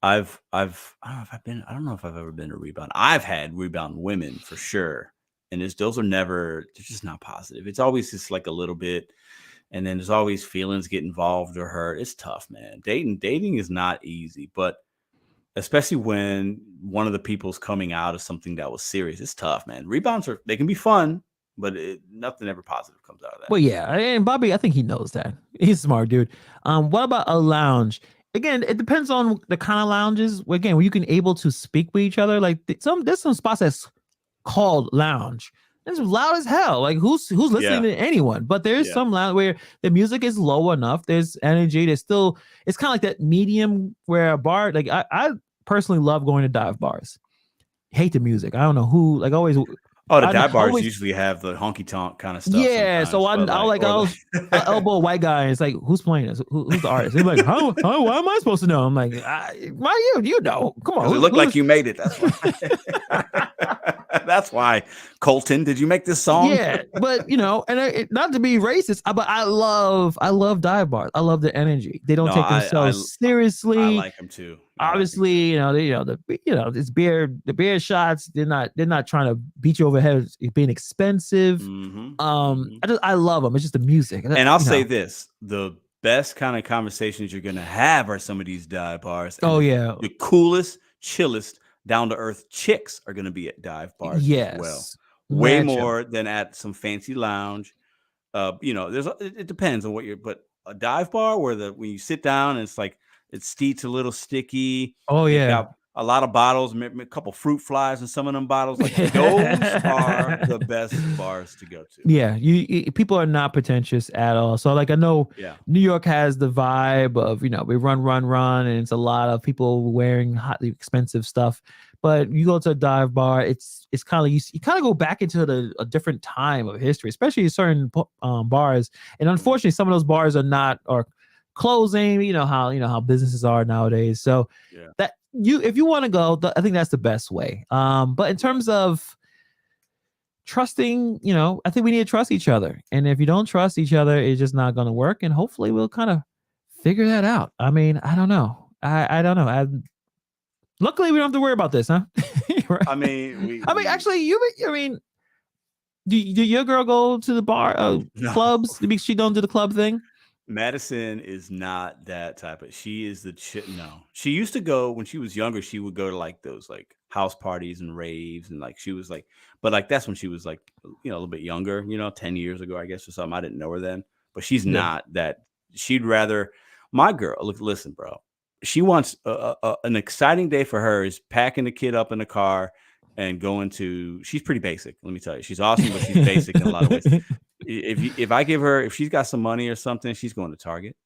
I don't know if I've ever been a rebound. I've had rebound women for sure. And those are they're just not positive. It's always just like a little bit. And then there's always feelings get involved or hurt. It's tough, man. Dating is not easy, but especially when one of the people's coming out of something that was serious, it's tough, man. Rebounds they can be fun, but nothing ever positive comes out of that. Well, yeah. And Bobby, I think he knows that. He's a smart dude. What about a lounge? Again, it depends on the kind of lounges. Again, where you can able to speak with each other. Like there's some spots that's called lounge. It's loud as hell. Like who's listening to anyone? But there's some lounge where the music is low enough. There's energy. It's kind of like that medium where a bar. Like I personally love going to dive bars. Hate the music. I don't know who. Like always. Oh, the dive bars usually have the honky tonk kind of stuff. Yeah, so I'll elbow a white guy and it's like, who's playing this? Who's the artist? He's like, how why am I supposed to know? I'm like, why you know? Come on. It looked like you made it. That's why. That's why. Colton, did you make this song? Yeah, but and not to be racist, but I love dive bars. I love the energy. They don't take themselves seriously. I like them too. Obviously, it's beer. The beer shots. They're not trying to beat you over the head. It's being expensive. I love them. It's just the music. And I'll say this: the best kind of conversations you're gonna have are some of these dive bars. The coolest, chillest, down to earth chicks are gonna be at dive bars as well. Way more than at some fancy lounge it depends on what but a dive bar where when you sit down and it's like seats a little sticky. Oh They've yeah. got a lot of bottles, maybe a couple fruit flies in some of them bottles. Like those are the best bars to go to. Yeah, people are not pretentious at all. So like I know New York has the vibe of, we run, and it's a lot of people wearing hotly expensive stuff. But you go to a dive bar, it's kind of you kind of go back into a different time of history, especially certain bars. And unfortunately, some of those bars are closing. You know how businesses are nowadays. So that if you want to go, I think that's the best way. But in terms of trusting, I think we need to trust each other. And if you don't trust each other, it's just not going to work. And hopefully we'll kind of figure that out. I mean, I don't know. I don't know. Luckily we don't have to worry about this, huh? Right? I mean, actually, do your girl go to the bar, clubs? Because she don't do the club thing? Madison is not that type of. She is the chick. No, she used to go when she was younger. She would go to like those like house parties and raves, and like she was like, but like that's when she was like, a little bit younger. 10 years ago, I guess, or something. I didn't know her then, but she's not that. She'd rather my girl. Look, listen, bro. She wants an exciting day for her is packing the kid up in the car and going to. She's pretty basic. Let me tell you, she's awesome, but she's basic in a lot of ways. If she's got some money or something, she's going to Target.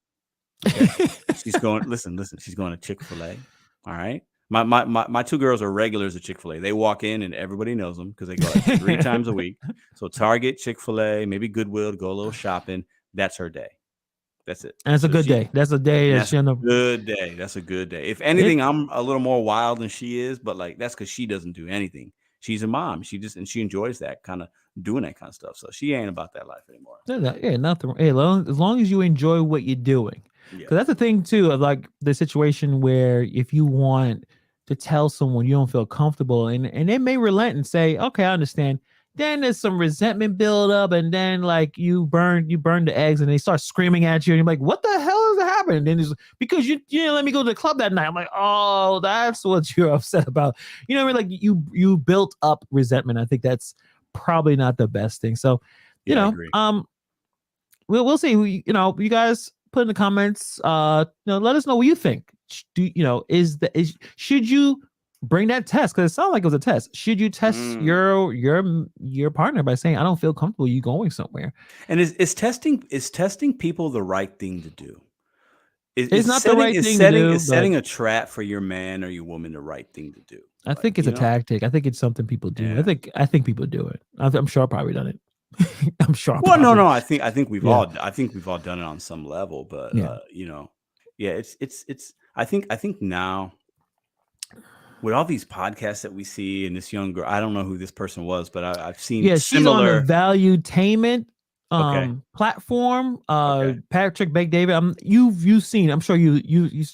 Okay? She's going. Listen. She's going to Chick-fil-A. All right. My two girls are regulars at Chick-fil-A. They walk in and everybody knows them because they go like 3 times a week. So Target, Chick-fil-A, maybe Goodwill to go a little shopping. That's her day. That's it. And it's a good day. That's a day. That's a good day. That's a good day. If anything, I'm a little more wild than she is, but like that's because she doesn't do anything. She's a mom. She enjoys that kind of doing that kind of stuff. So she ain't about that life anymore. Yeah, nothing. Hey, as long as you enjoy what you're doing, because that's the thing too of like the situation where if you want to tell someone you don't feel comfortable, and they may relent and say, okay, I understand. Then there's some resentment build up, and then like you burn the eggs, and they start screaming at you, and you're like, "What the hell is happening?" And then it's because you didn't let me go to the club that night. I'm like, "Oh, that's what you're upset about." You know what I mean? Like you built up resentment. I think that's probably not the best thing. So, we'll see. You guys put in the comments. Let us know what you think. Should you bring that test? Because it sounds like it was a test. Should you test your partner by saying, I don't feel comfortable you going somewhere? And is testing people the right thing to do? It's not the right thing to do. Is setting a trap for your man or your woman the right thing to do? I think it's a tactic. I think it's something people do. Yeah. I think people do it. I'm sure I've probably done it. I'm sure. Well, no. I think we've all done it on some level, but it's. I think now, with all these podcasts that we see, and this young girl, I don't know who this person was, but I've seen similar. She's on the Valuetainment platform. Patrick Beg David. You've seen. I'm sure you.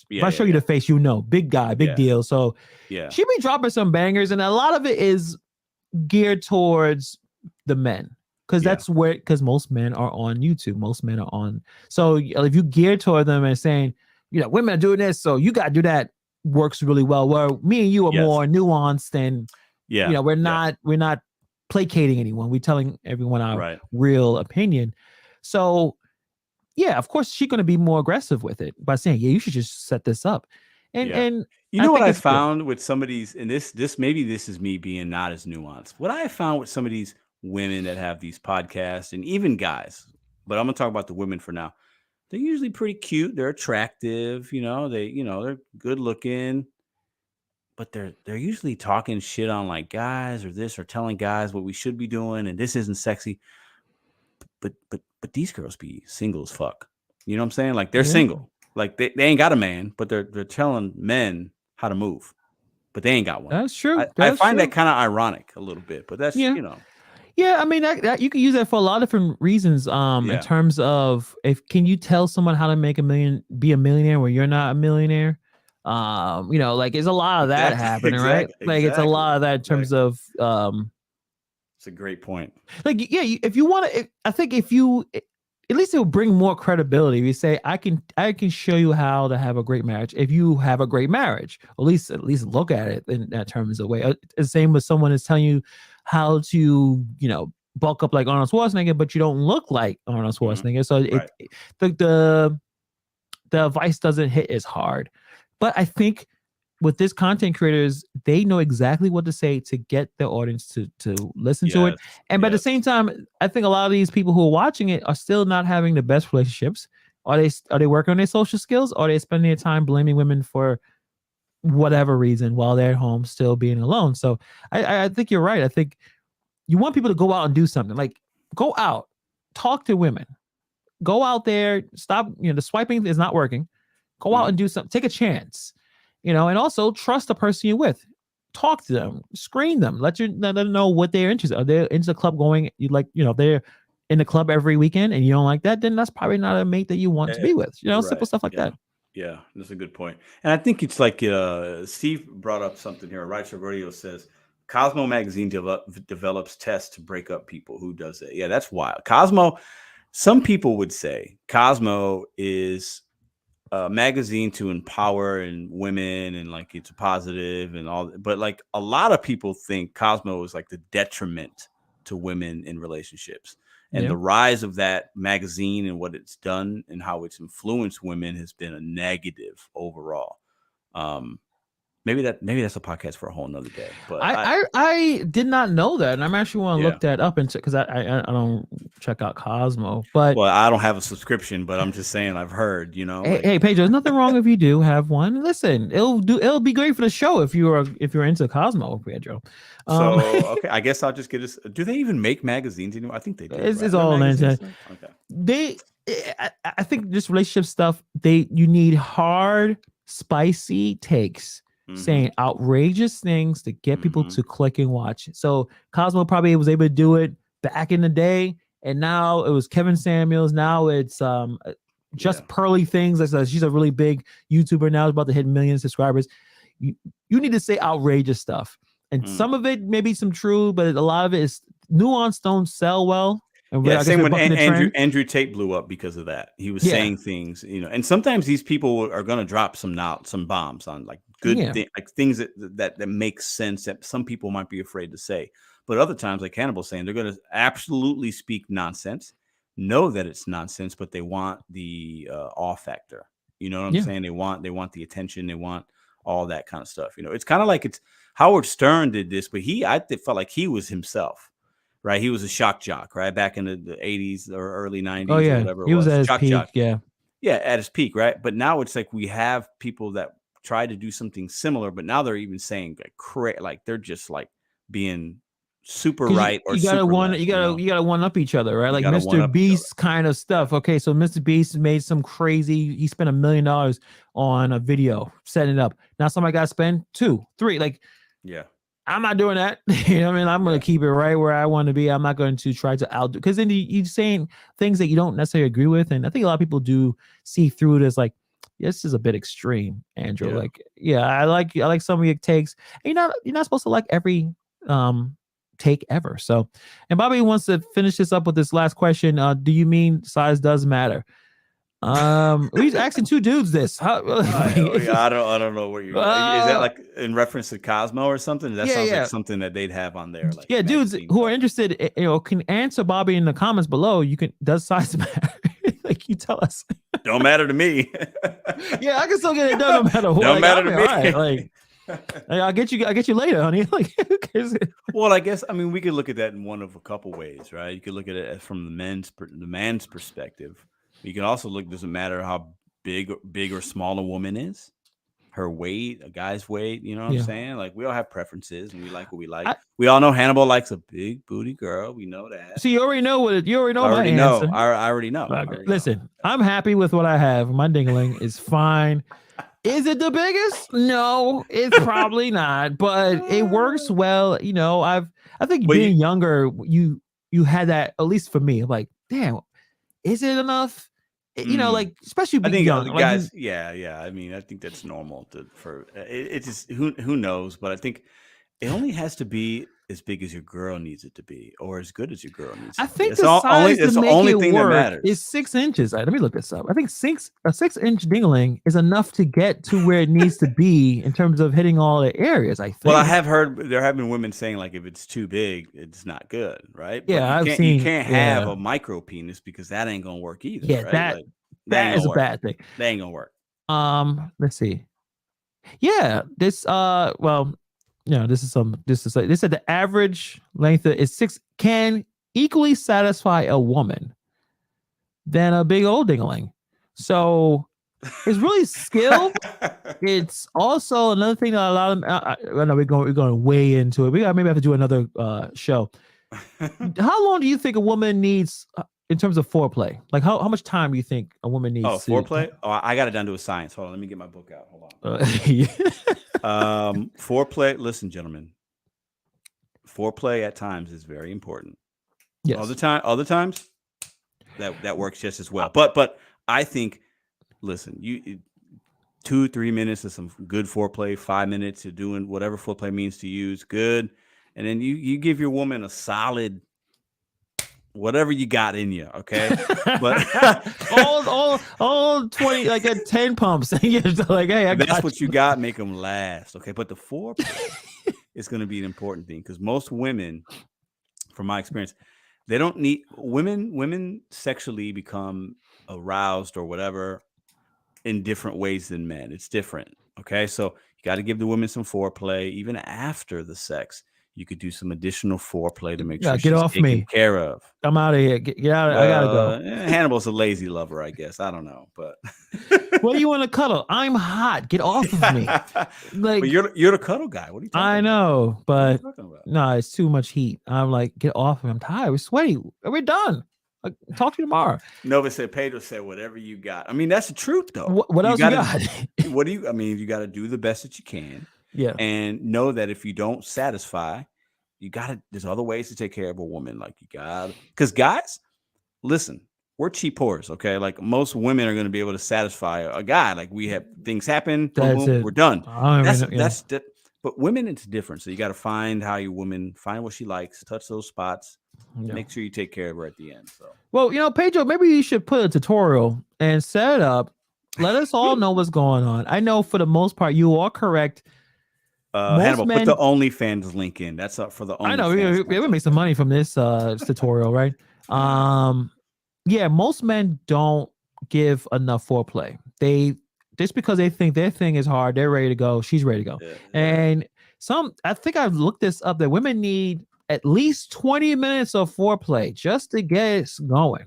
If I show you the face, big guy, big deal. So she be dropping some bangers, and a lot of it is geared towards the men, because because most men are on YouTube. Most men are on. So if you gear toward them and saying, women are doing this, so you got to do that. Works really well. Where me and you are more nuanced, and we're not placating anyone. We're telling everyone our real opinion. So of course she's going to be more aggressive with it by saying, you should just set this up. And what I found with some of these, and this maybe this is me being not as nuanced. What I have found with some of these women that have these podcasts, and even guys, but I'm gonna talk about the women for now. They're usually pretty cute. They're attractive. They're good looking, but they're usually talking shit on like guys or this, or telling guys what we should be doing, and this isn't sexy. But these girls be single as fuck. You know what I'm saying? Like they're single. Like they ain't got a man, but they're telling men how to move, but they ain't got one. That's true. I find that kind of ironic a little bit, but that's Yeah, I mean that you can use that for a lot of different reasons. In terms of can you tell someone how to make be a millionaire where you're not a millionaire? Like there's a lot of that happening, right? Like it's a lot of that in terms of. It's a great point. Like if you want to, I think if you, at least it will bring more credibility. If you say I can show you how to have a great marriage. If you have a great marriage, at least look at it in that terms of way. The same with someone is telling you how to, bulk up like Arnold Schwarzenegger, but you don't look like Arnold Schwarzenegger. So Right. the advice doesn't hit as hard. But I think with this content creators, they know exactly what to say to get their audience to listen to it. And but at the same time, I think a lot of these people who are watching it are still not having the best relationships. Are they working on their social skills? Or are they spending their time blaming women for whatever reason while they're at home still being alone? So I think you're right. I think you want people to go out and do something. Like, go out, talk to women, go out there, stop, the swiping is not working. Go out and do something, take a chance, and also trust the person you're with. Talk to them, screen them, let them know what they're interested in. Are they into the club going, they're in the club every weekend and you don't like that, then that's probably not a mate that you want to be with. Simple stuff like that. Yeah, that's a good point. And I think it's like Steve brought up something here. Right Radio says Cosmo magazine develops tests to break up people. Who does it? Yeah, that's wild. Cosmo, some people would say Cosmo is a magazine to empower and women and like it's positive and all, but like a lot of people think Cosmo is like the detriment to women in relationships. And the rise of that magazine and what it's done and how it's influenced women has been a negative overall. Maybe that's a podcast for a whole nother day. But I did not know that, and I'm actually want to look that up into, because I don't check out Cosmo. But well, I don't have a subscription, but I'm just saying I've heard. Hey, Pedro, there's nothing wrong if you do have one. Listen, it'll be great for the show if you're into Cosmo, Pedro. So okay, I guess I'll just get this. Do they even make magazines anymore? I think they do. It's all on the internet. Okay. I think this relationship stuff. You need hard, spicy takes. Saying outrageous things to get people to click and watch. So Cosmo probably was able to do it back in the day, and now it was Kevin Samuels. Now it's just Pearly Things. She's a really big YouTuber now. It's about to hit 1 million subscribers. You need to say outrageous stuff, and some of it may be some true, but a lot of it is nuance. Don't sell well. And same when Andrew Tate blew up because of that. He was saying things, and sometimes these people are going to drop some bombs on like good like things that make sense that some people might be afraid to say. But other times, like Hannibal's saying, they're going to absolutely speak nonsense, know that it's nonsense, but they want the awe factor. You know what I'm saying? They want the attention. They want all that kind of stuff. It's kind of like it's Howard Stern did this, but I felt like he was himself. Right, he was a shock jock, right, back in the 80s or early 90s. Oh yeah, or whatever he was at his shock peak. Jock. Yeah, at his peak, right. But now it's like we have people that try to do something similar, but now they're even saying like they're just like being super right or you gotta super one left, you gotta one up each other, right? Like Mr. Beast kind of stuff. Okay, so Mr. Beast made some crazy. He spent $1 million on a video setting it up. Now somebody got to spend 2, 3. Like I'm not doing that. You know what I mean? I'm going to keep it right where I want to be. I'm not going to try to outdo, because then you're saying things that you don't necessarily agree with. And I think a lot of people do see through it as like, this is a bit extreme, Andrew. Like, I like some of your takes. And you're not supposed to like every take ever. So, and Bobby wants to finish this up with this last question. Do you mean size does matter? He's asking 2 dudes this. I don't know what you're. Is that like in reference to Cosmo or something? That sounds like something that they'd have on there. Like dudes who are interested, can answer Bobby in the comments below. Does size matter? Like, you tell us. Don't matter to me. I can still get it done no matter what. Don't matter to me. Right. Like, I'll get you later, honey. Like, who cares? Well, I guess we could look at that in one of a couple ways, right? You could look at it from the man's perspective. You can also look, doesn't matter how big or small a woman is, her weight, a guy's weight, you know what I'm saying? Like, we all have preferences and we like what we like. We all know Hannibal likes a big booty girl. We know that. So you already know answer. I already know. Listen, I'm happy with what I have. My dingling is fine. Is it the biggest? No, it's probably not, but it works well. I think being younger, you had that, at least for me, like, damn, is it enough? Like, especially being young guys. I think that's normal for it. Just who knows, but I think it only has to be as big as your girl needs it to be, or as good as your girl needs it I to be. think It's the size it's to the make only it thing that work matters. is 6 inches. Let me look this up. I think a 6-inch dingling is enough to get to where it needs to be in terms of hitting all the areas. I think. Well, I have heard there have been women saying like if it's too big, it's not good, right? Yeah, but I've seen. you can't have a micro penis because that ain't gonna work either, Yeah, right? Like that ain't is gonna a work. bad thing. That ain't gonna work. Let's see. Yeah, this well, this is they said the average length is 6 can equally satisfy a woman than a big old dingling. So it's really skill. It's also another thing that a lot of I know we're going way into it. We maybe have to do another show. How long do you think a woman needs in terms of foreplay? Like how much time do you think a woman needs? Foreplay? Oh, I got it down to a science. Hold on, let me get my book out. Hold on. Foreplay. Listen, gentlemen. Foreplay at times is very important. Yes. Other times, that works just as well. But I think, listen, 2-3 minutes of some good foreplay, 5 minutes of doing whatever foreplay means to you is good, and then you give your woman a solid whatever you got in you, okay? But all 20, like at 10 pumps. You're just like, hey, that's what you got. Make them last, okay? But the foreplay is going to be an important thing because most women, from my experience, they don't need women sexually become aroused or whatever in different ways than men. It's different, okay? So you got to give the women some foreplay even after the sex. You could do some additional foreplay to make sure she's taken care of. I'm out of here. Get out. I gotta go. Hannibal's a lazy lover, I guess. I don't know, but what do you want to cuddle? I'm hot. Get off of me. Like, but you're the cuddle guy. What are you talking about? I know, but about? No, it's too much heat. I'm like, get off of me. I'm tired. We're sweaty. We're done. Talk to you tomorrow. Nova said, Pedro said, whatever you got. I mean, that's the truth, though. What else you got? What do you? I mean, you got to do the best that you can. Yeah. And know that if you don't satisfy, you got to, there's other ways to take care of a woman. Like you got to, because guys, listen, we're cheap whores, okay? Like most women are going to be able to satisfy a guy. Like we have things happen, boom, boom, we're done. But women, it's different. So you got to find how your woman, find what she likes, touch those spots, make sure you take care of her at the end. So, well, Pedro, maybe you should put a tutorial and set it up. Let us all know what's going on. I know for the most part, you are correct. Hannibal, put the OnlyFans link in. That's up for the OnlyFans. I know we make some money from this tutorial, right? Yeah, most men don't give enough foreplay. They just because they think their thing is hard, they're ready to go. She's ready to go. Yeah. And I think I've looked this up that women need at least 20 minutes of foreplay just to get us going.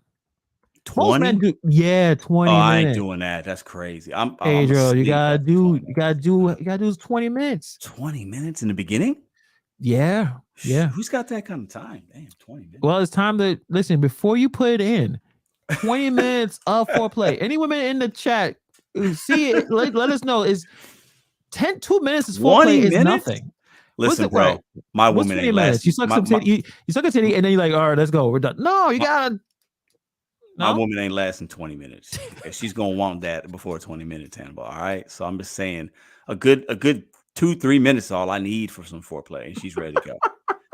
20? Most men do, 20 minutes. I ain't doing that. That's crazy. Pedro, you gotta do 20 minutes. 20 minutes in the beginning? Yeah. Who's got that kind of time? Damn, 20 minutes. Well, it's time to listen before you put it in. 20 minutes of foreplay. Any women in the chat see it? Let us know. Is 2 minutes is foreplay is nothing. Listen, bro, my woman ain't last. You suck some titty, you suck a titty, and then you're like, all right, let's go. We're done. No, you gotta. My woman ain't lasting 20 minutes. Okay? She's gonna want that before 20 minutes, Hannibal. All right. So I'm just saying a good 2-3 minutes is all I need for some foreplay, and she's ready to go.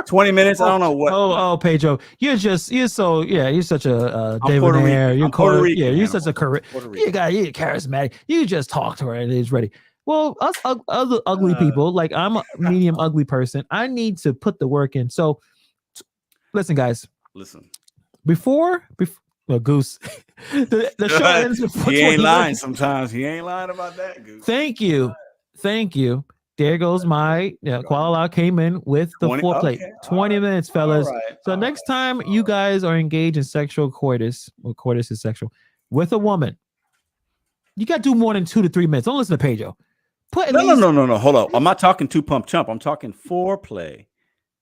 20 minutes, I don't know what. Oh, Pedro, you're such a debonair. You're Puerto Rican. Yeah, you're such a you're charismatic. You just talk to her and it's ready. Well, us other ugly people, like I'm a medium ugly person. I need to put the work in. So, listen, guys. Listen. Before. Well, Goose, the show ends before. He ain't lying sometimes. He ain't lying about that, Goose. Thank you. There goes my Kuala came in with the foreplay. Okay. 20 minutes, fellas. Right. So next time you guys are engaged in sexual coitus, or coitus is sexual, with a woman, you got to do more than 2 to 3 minutes. Don't listen to Pedro. No. Hold up. I'm not talking 2-pump chump. I'm talking foreplay.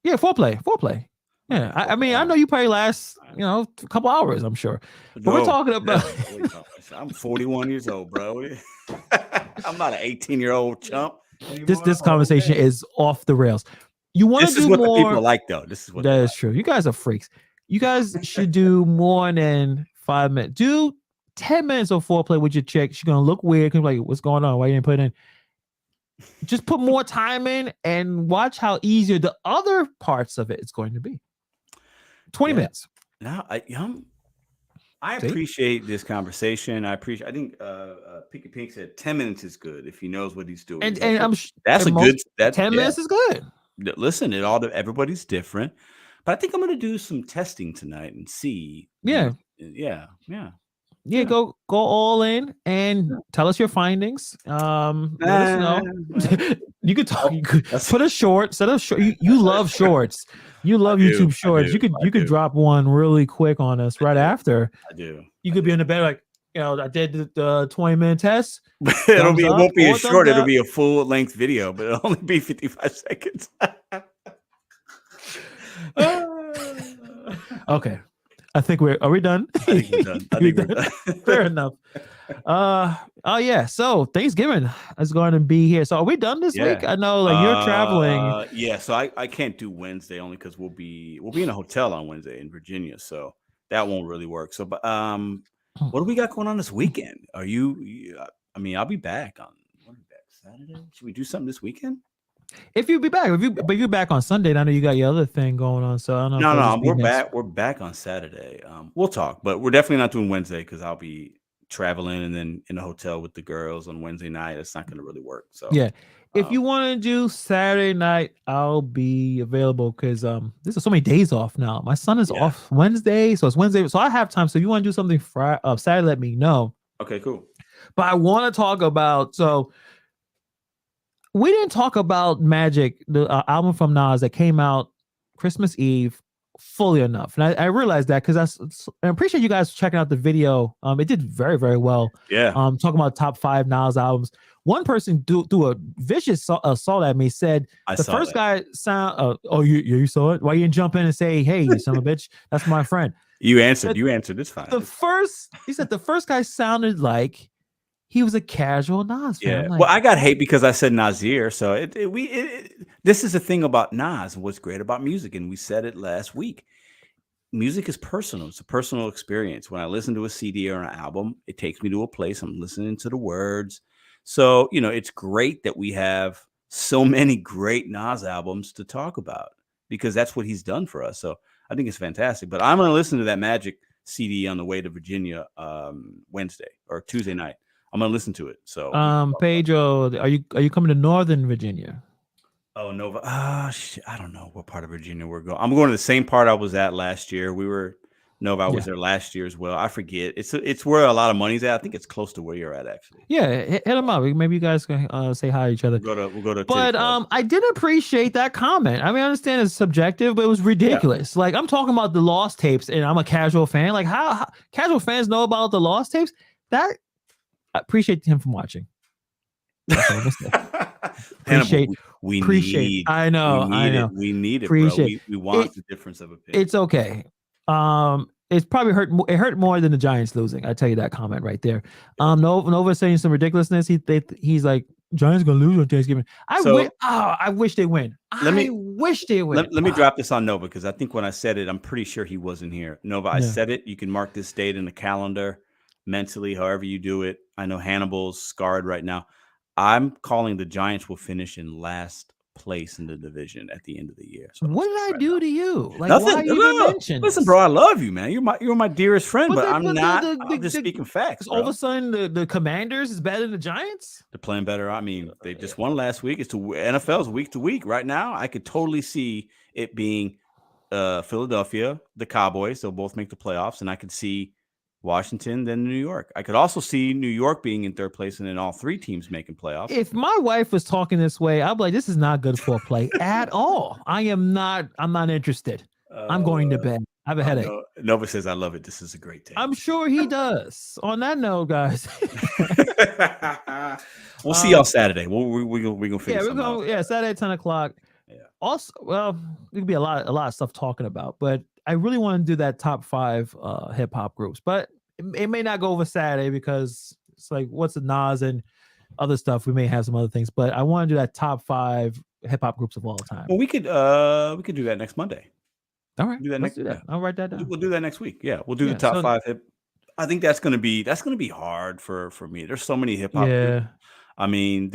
Yeah, foreplay. Yeah, I mean, I know you probably last, a couple hours, I'm sure. But we're talking about. I'm 41 years old, bro. I'm not an 18-year-old chump. This conversation is off the rails. You want to do more? This is what the people like, though. This is what that is true. You guys are freaks. You guys should do more than 5 minutes. Do 10 minutes of foreplay with your chick. She's gonna look weird. Cause like, what's going on? Why you didn't put it in? just put more time in and watch how easier the other parts of it is going to be. 20 minutes. Now I See? appreciate this conversation. I think Pinky Pink said 10 minutes is good if he knows what he's doing. And I'm that's and a good 10 minutes is good. Listen, everybody's different, but I think I'm going to do some testing tonight and see. Yeah. Go all in and tell us your findings. Let us know. You could talk. You could put a short. Set up short. You love shorts. You love YouTube shorts. You could drop one really quick on us right after. I do. You could be in the bed like, I did the 20-minute test. It won't be a short. It'll be a full length video, but it'll only be 55 seconds. Okay. I think are we done? I think we're done. Fair enough. Yeah. So Thanksgiving is going to be here. So are we done this week? I know you're traveling. Yeah. So I can't do Wednesday only because we'll be in a hotel on Wednesday in Virginia. So that won't really work. So, but what do we got going on this weekend? Are you I mean, I'll be back on Saturday. Should we do something this weekend? If you be back, but you're back on Sunday, I know you got your other thing going on. So I don't know. No, we're back. We're back on Saturday. We'll talk, but we're definitely not doing Wednesday because I'll be traveling and then in a hotel with the girls on Wednesday night. It's not going to really work. So yeah, if you want to do Saturday night, I'll be available because there's so many days off now. My son is off Wednesday, so it's Wednesday. So I have time. So if you want to do something Saturday, let me know. Okay, cool. But I want to talk about we didn't talk about Magic, the album from Nas that came out Christmas Eve, fully enough. And I realized that because I appreciate you guys checking out the video. It did very, very well. Yeah. Talking about top 5 Nas albums. One person threw a vicious assault at me, said the first guy sound. You saw it? Why you didn't jump in and say, "Hey, you son of a bitch, that's my friend"? You answered. It's fine. He said the first guy sounded like he was a casual Nas fan. Yeah. Well, I got hate because I said Nasir. So this is the thing about Nas and what's great about music. And we said it last week. Music is personal. It's a personal experience. When I listen to a CD or an album, it takes me to a place. I'm listening to the words. So, it's great that we have so many great Nas albums to talk about because that's what he's done for us. So I think it's fantastic. But I'm going to listen to that Magic CD on the way to Virginia Wednesday or Tuesday night. I'm gonna listen to it. So, Pedro, are you coming to Northern Virginia? Oh, Nova. I don't know what part of Virginia we're going. I'm going to the same part I was at last year. Nova. I was there last year as well. I forget. It's where a lot of money's at. I think it's close to where you're at, actually. Yeah, hit them up. Maybe you guys can say hi to each other. We'll go to. But I did appreciate that comment. I mean, I understand it's subjective, but it was ridiculous. Yeah. Like I'm talking about the Lost tapes, and I'm a casual fan. Like how casual fans know about the Lost tapes? That. I appreciate him from watching. Appreciate. I know. We need it, bro. We want the difference of opinion. It's okay. It's probably it hurt more than the Giants losing. I tell you that comment right there. Nova saying some ridiculousness. He's like, Giants gonna lose on Thanksgiving. I wish they win. Let me drop this on Nova because I think when I said it, I'm pretty sure he wasn't here. Nova, I said it. You can mark this date in the calendar. Mentally, however you do it. I know Hannibal's scarred right now. I'm calling the Giants will finish in last place in the division at the end of the year. So what did I do to you? Like, nothing. Why you mention Listen, bro, I love you, man. You're my dearest friend, but I'm just speaking facts. All of a sudden, the Commanders is better than the Giants. They're playing better. I mean, they just won last week. It's NFL's week to week right now. I could totally see it being Philadelphia, the Cowboys. They'll both make the playoffs, and I could see Washington, then New York. I could also see New York being in third place and then all 3 teams making playoffs. If my wife was talking this way, I'd be like, this is not good ForePlay at all. I'm not interested. I'm going to bed. I have a headache. Nova says, I love it. This is a great take. I'm sure he does. On that note, guys. We'll see y'all Saturday. We're gonna figure something out. Yeah, Saturday, 10 o'clock. Yeah. Also, well, there could be a lot of stuff talking about, but I really want to do that top 5 hip hop groups, but it may not go over Saturday because it's like what's the Nas and other stuff. We may have some other things, but I want to do that top 5 hip hop groups of all time. Well, we could do that next Monday. All right, let's do that. I'll write that down. We'll do that next week. Yeah, we'll do the top 5 hip. I think that's gonna be hard for me. There's so many hip hop groups. I mean,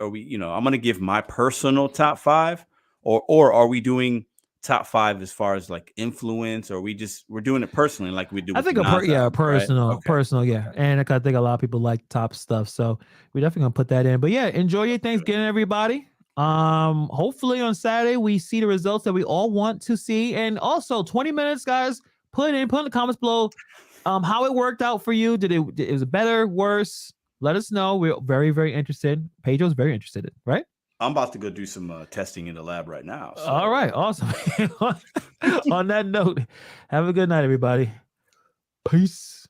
are we, I'm going to give my personal top 5, or are we doing top 5 as far as like influence, or we're doing it personally like we do I with think the Nas album, personal, right? Okay. yeah. And I think a lot of people like top stuff, so we're definitely gonna put that in. But yeah, enjoy your Thanksgiving, everybody. Hopefully on Saturday we see the results that we all want to see, and also 20 minutes, guys. Put in the comments below, how it worked out for you. Is it better, worse? Let us know. We're very, very interested. Pedro's very interested, right? I'm about to go do some testing in the lab right now. So. All right, awesome. On that note, have a good night, everybody. Peace.